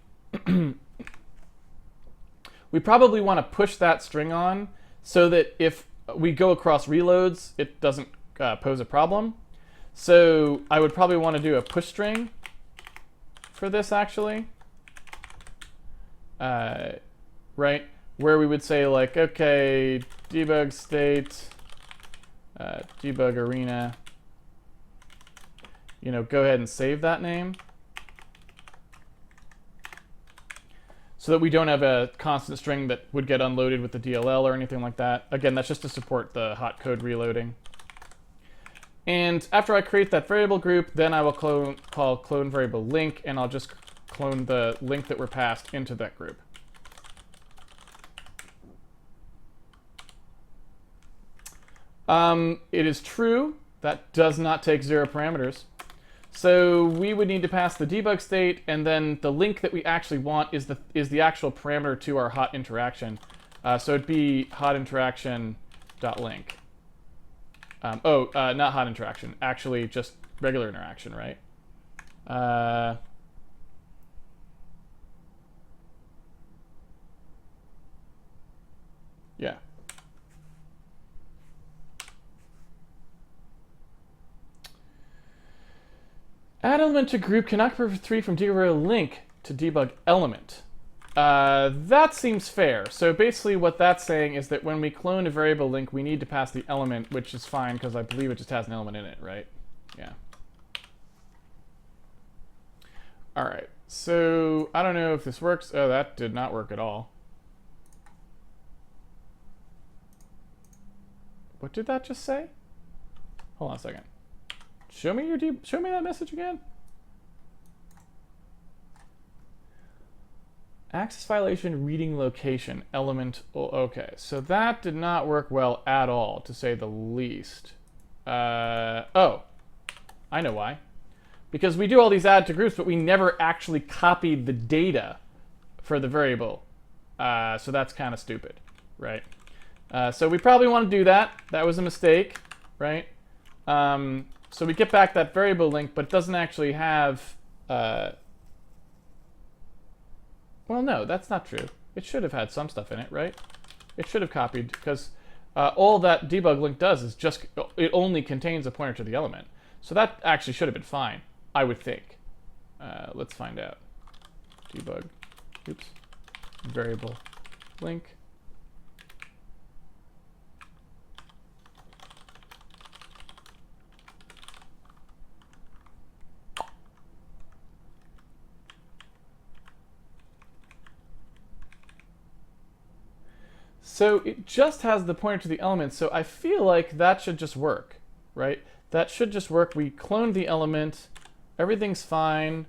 we probably want to push that string on so that if we go across reloads, it doesn't pose a problem. So I would probably want to do a push string for this, actually. Right? Where we would say, like, okay, debug state, debug arena, you know, go ahead and save that name so that we don't have a constant string that would get unloaded with the DLL or anything like that. Again, that's just to support the hot code reloading. And after I create that variable group, then I will call clone variable link, and I'll just clone the link that were passed into that group. It is true that does not take 0 parameters. So we would need to pass the debug state, and then the link that we actually want is the actual parameter to our hot interaction. So it'd be hot interaction.link. Not hot interaction, actually just regular interaction, right? Yeah. Add element to group cannot convert 3 from debug link to debug element. That seems fair. So basically what that's saying is that when we clone a variable link, we need to pass the element, which is fine because I believe it just has an element in it, right? Yeah. All right. So I don't know if this works. Oh, that did not work at all. What did that just say? Hold on a second. Show me that message again. Access violation reading location element. Okay, so that did not work well at all, to say the least. Oh, I know why. Because we do all these add to groups, but we never actually copied the data for the variable. So that's kind of stupid, right? So we probably want to do that. That was a mistake, right? So we get back that variable link, but it doesn't actually have... Well, no, that's not true. It should have had some stuff in it, right? It should have copied, because all that debug link does is just... It only contains a pointer to the element. So that actually should have been fine, I would think. Let's find out. Debug, oops, variable link. So it just has the pointer to the element, so I feel like that should just work, right? That should just work. We cloned the element, everything's fine.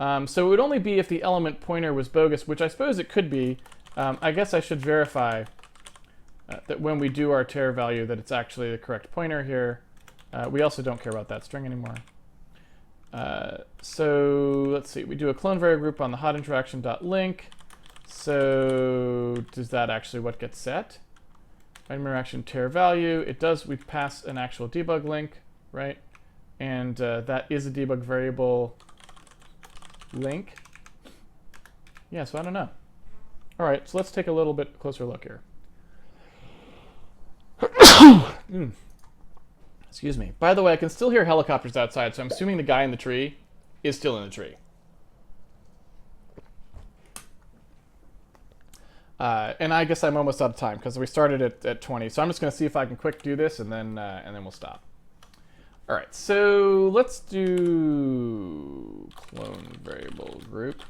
So it would only be if the element pointer was bogus, which I suppose it could be. I guess I should verify that when we do our tare value that it's actually the correct pointer here. We also don't care about that string anymore. So let's see, we do a clone variable group on the hot interaction.link. So does that actually what gets set? Item interaction tare value. It does. We pass an actual debug link, right? And that is a debug variable link. Yeah, so I don't know. All right, so let's take a little bit closer look here. Excuse me. By the way, I can still hear helicopters outside, so I'm assuming the guy in the tree is still in the tree. And I guess I'm almost out of time because we started at 20. So I'm just going to see if I can quick do this, and then we'll stop. All right, so let's do clone variable group.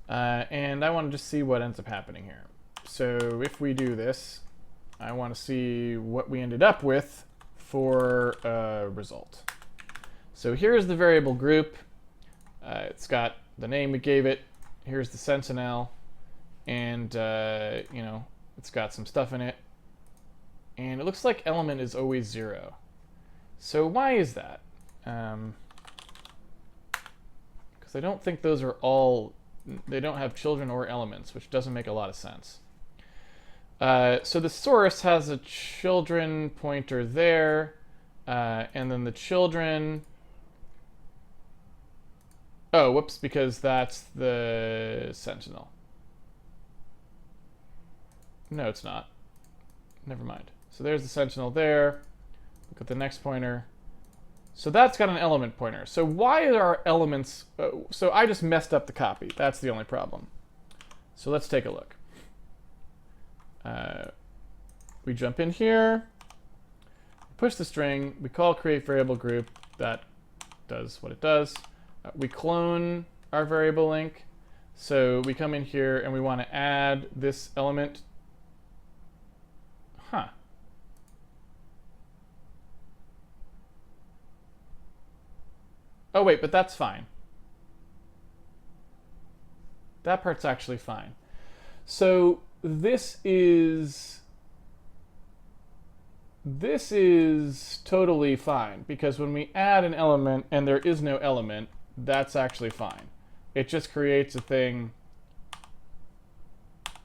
And I want to just see what ends up happening here. So if we do this, I want to see what we ended up with for a result. So here's the variable group. It's got the name we gave it. Here's the sentinel, and you know, it's got some stuff in it. And it looks like element is always 0. So why is that? Because I don't think those are all. They don't have children or elements, which doesn't make a lot of sense. So the source has a children pointer there, and then the children. Oh, whoops, because that's the Sentinel. No, it's not. Never mind. So there's the Sentinel there. Look at the next pointer. So that's got an element pointer. So why are our elements... so I just messed up the copy. That's the only problem. So let's take a look. We jump in here, push the string, we call create variable group. That does what it does. We clone our variable link. So we come in here and we want to add this element. Huh. Oh wait, but that's fine. That part's actually fine. So this is totally fine, because when we add an element and there is no element, that's actually fine. It just creates a thing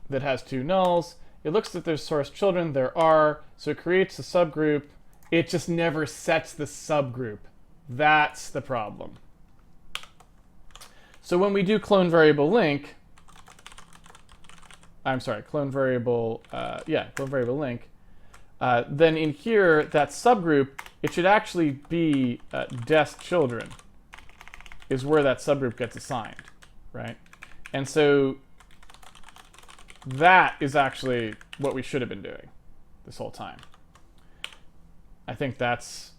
that has two nulls. It looks that there's source children. There are. So it creates a subgroup. It just never sets the subgroup. That's the problem. So when we do clone variable link, clone variable link, then in here, that subgroup, it should actually be dest children is where that subgroup gets assigned, right? And so that is actually what we should have been doing this whole time. I think that's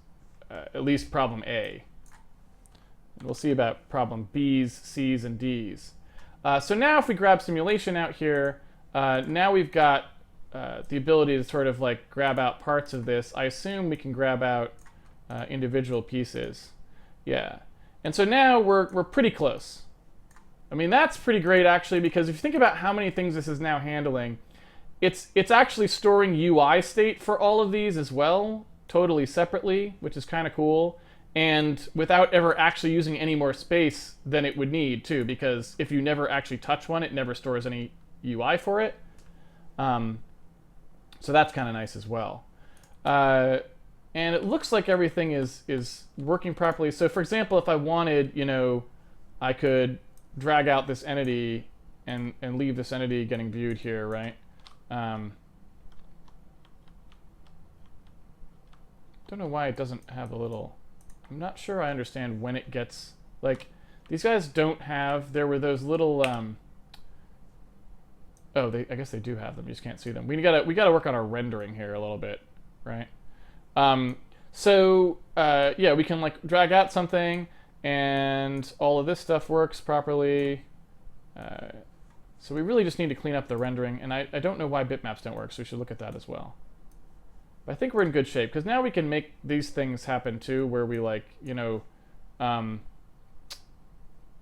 at least problem A. And we'll see about problem B's, C's, and D's. So now if we grab simulation out here, now we've got the ability to sort of like grab out parts of this. I assume we can grab out individual pieces. Yeah. And so now we're pretty close. I mean, that's pretty great actually, because if you think about how many things this is now handling, it's actually storing UI state for all of these as well, totally separately, which is kind of cool. And without ever actually using any more space than it would need too, because if you never actually touch one, it never stores any UI for it. So that's kind of nice as well. And it looks like everything is working properly. So for example, if I wanted, I could drag out this entity and leave this entity getting viewed here, right? Don't know why it doesn't have a little... I'm not sure I understand when it gets... Like, these guys don't have... There were those little... I guess they do have them. You just can't see them. We gotta work on our rendering here a little bit, right? Yeah, we can like drag out something, and all of this stuff works properly. So we really just need to clean up the rendering, and I don't know why bitmaps don't work, so we should look at that as well. But I think we're in good shape, because now we can make these things happen too, where we like,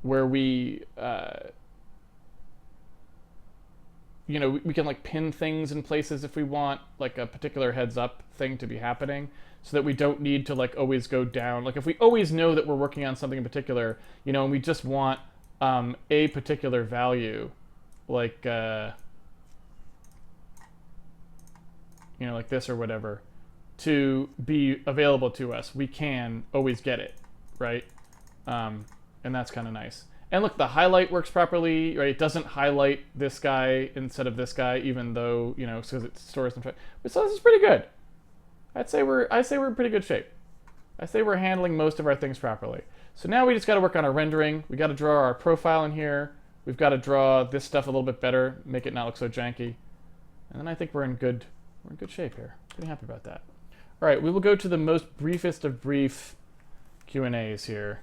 where we we can like pin things in places if we want like a particular heads up thing to be happening, so that we don't need to like always go down. Like if we always know that we're working on something in particular, and we just want a particular value, like like this or whatever, to be available to us, we can always get it, right? And that's kind of nice. And look, the highlight works properly, right? It doesn't highlight this guy instead of this guy, even though, because it stores them. So this is pretty good. I'd say we're in pretty good shape. I say we're handling most of our things properly. So now we just got to work on our rendering. We got to draw our profile in here. We've got to draw this stuff a little bit better, make it not look so janky. And then I think we're in good shape here. Pretty happy about that. All right, we will go to the most briefest of brief Q&As here,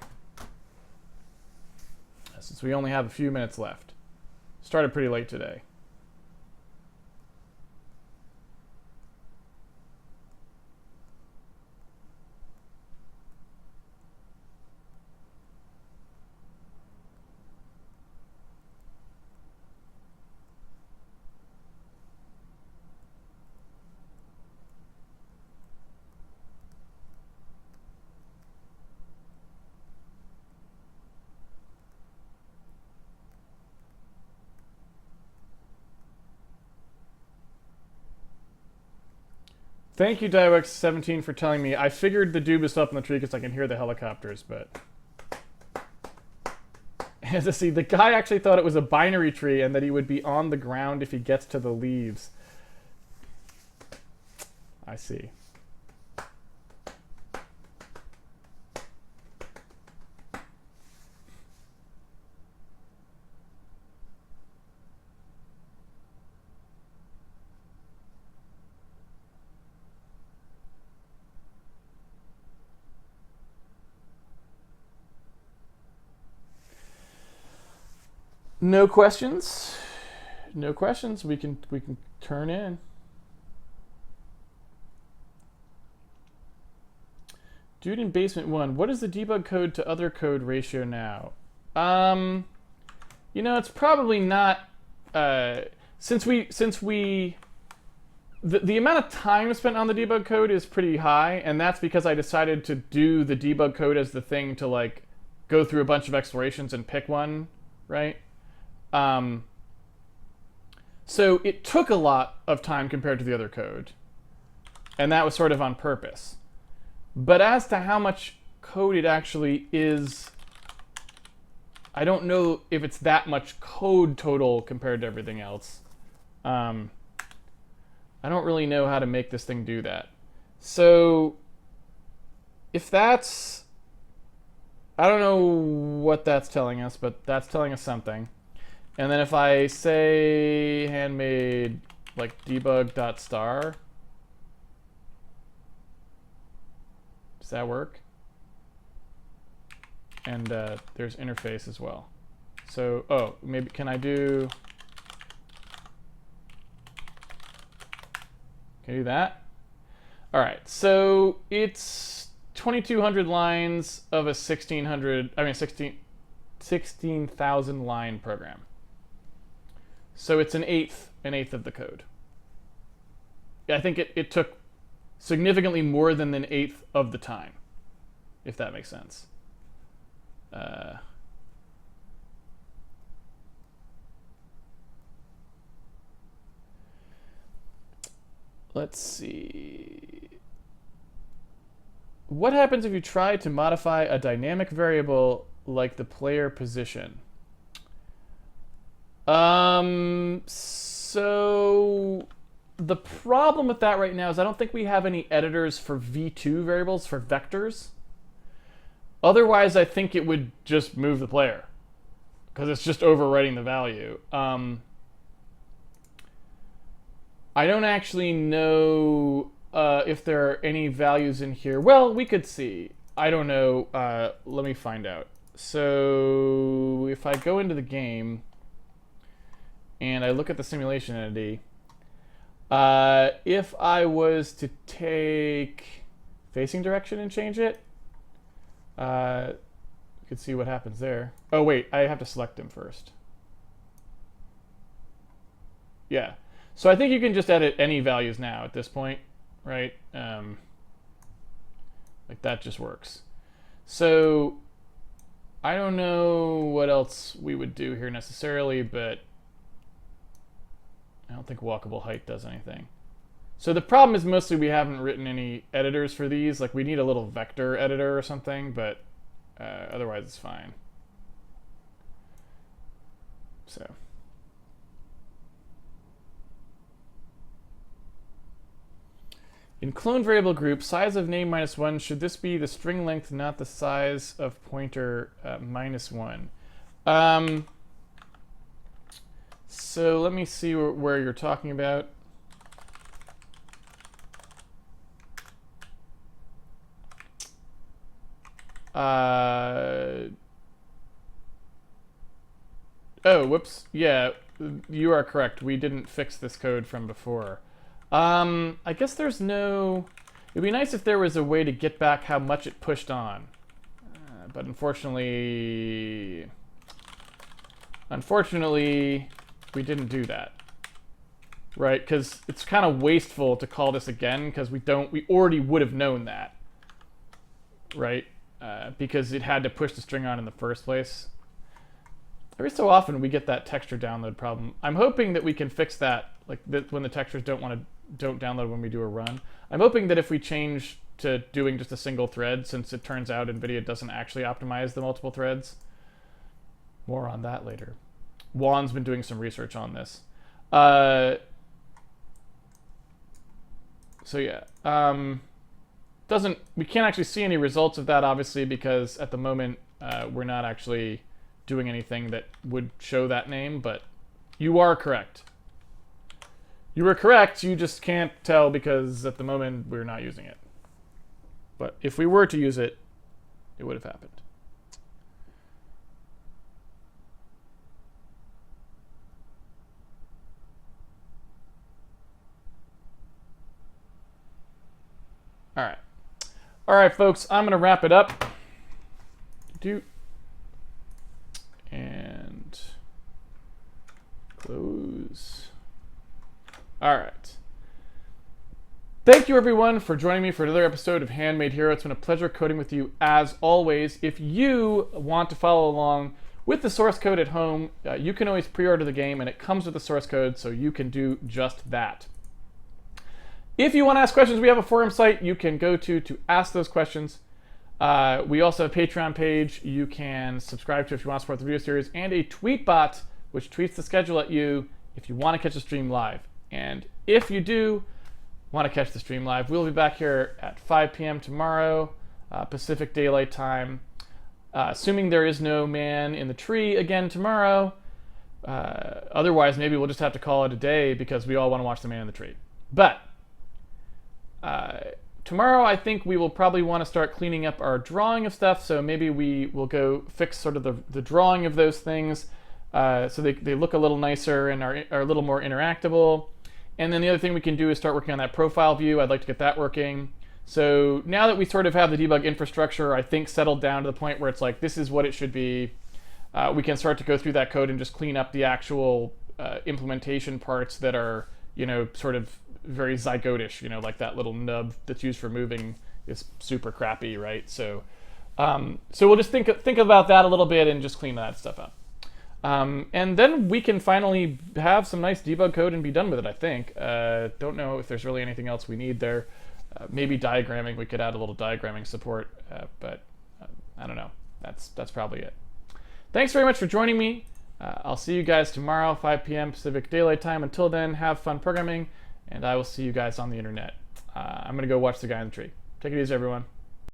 since we only have a few minutes left. Started pretty late today. Thank you, Diewex17, for telling me. I figured the dube is up in the tree because I can hear the helicopters, but See, the guy actually thought it was a binary tree and that he would be on the ground if he gets to the leaves. I see. No questions? No questions. We can turn in. Dude in basement 1, what is the debug code to other code ratio now? You know, it's probably not since the amount of time spent on the debug code is pretty high, and that's because I decided to do the debug code as the thing to like go through a bunch of explorations and pick one, right? So it took a lot of time compared to the other code, and that was sort of on purpose. But as to how much code it actually is, I don't know if it's that much code total compared to everything else. I don't really know how to make this thing do that. So if that's, I don't know what that's telling us, but that's telling us something. And then if I say handmade like debug.star, does that work? And there's interface as well. So, oh, maybe can I do that? All right, so it's 2,200 lines of a 16,000 line program. So it's an eighth of the code. I think it took significantly more than an eighth of the time, if that makes sense. Let's see. What happens if you try to modify a dynamic variable like the player position? So the problem with that right now is I don't think we have any editors for v2 variables, for vectors. Otherwise, I think it would just move the player because it's just overwriting the value. I don't actually know if there are any values in here. Well, we could see. I don't know. Let me find out. So if I go into the game and I look at the simulation entity, if I was to take facing direction and change it, you could see what happens there. Oh wait, I have to select him first. Yeah. So I think you can just edit any values now at this point, right? Like that just works. So I don't know what else we would do here necessarily, but I don't think walkable height does anything. So the problem is mostly we haven't written any editors for these. Like we need a little vector editor or something, but otherwise it's fine. So. In clone variable group, size of name -1, should this be the string length, not the size of pointer -1? So let me see where you're talking about. Oh, whoops. Yeah, you are correct. We didn't fix this code from before. I guess there's no... It'd be nice if there was a way to get back how much it pushed on. But unfortunately, we didn't do that. Right? Because it's kind of wasteful to call this again, because we already would have known that. Right? Because it had to push the string on in the first place. Every so often we get that texture download problem. I'm hoping that we can fix that, like when the textures don't download when we do a run. I'm hoping that if we change to doing just a single thread, since it turns out NVIDIA doesn't actually optimize the multiple threads, More on that later. Juan's been doing some research on this. So yeah, we can't actually see any results of that, obviously, because at the moment we're not actually doing anything that would show that name, but you are correct. You were correct, you just can't tell because at the moment we're not using it. But if we were to use it, it would have happened. All right. All right, folks, I'm going to wrap it up. And close. All right. Thank you, everyone, for joining me for another episode of Handmade Hero. It's been a pleasure coding with you, as always. If you want to follow along with the source code at home, you can always pre-order the game, and it comes with the source code, so you can do just that. If you want to ask questions, we have a forum site you can go to ask those questions. We also have a Patreon page you can subscribe to if you want to support the video series, and a tweet bot which tweets the schedule at you if you want to catch the stream live. And if you do want to catch the stream live, we'll be back here at 5 p.m. tomorrow, Pacific Daylight Time. Assuming there is no man in the tree again tomorrow. Otherwise, maybe we'll just have to call it a day because we all want to watch the man in the tree. But tomorrow, I think we will probably want to start cleaning up our drawing of stuff, so maybe we will go fix sort of the drawing of those things so they look a little nicer and are a little more interactable. And then the other thing we can do is start working on that profile view. I'd like to get that working. So now that we sort of have the debug infrastructure, I think, settled down to the point where it's like, this is what it should be, we can start to go through that code and just clean up the actual implementation parts that are, sort of very zygotish, like that little nub that's used for moving is super crappy, right? So we'll just think about that a little bit and just clean that stuff up. And then we can finally have some nice debug code and be done with it, I think. Don't know if there's really anything else we need there. Maybe diagramming, we could add a little diagramming support, but I don't know. That's probably it. Thanks very much for joining me. I'll see you guys tomorrow, 5 p.m. Pacific Daylight Time. Until then, have fun programming, and I will see you guys on the internet. I'm going to go watch the guy in the tree. Take it easy, everyone.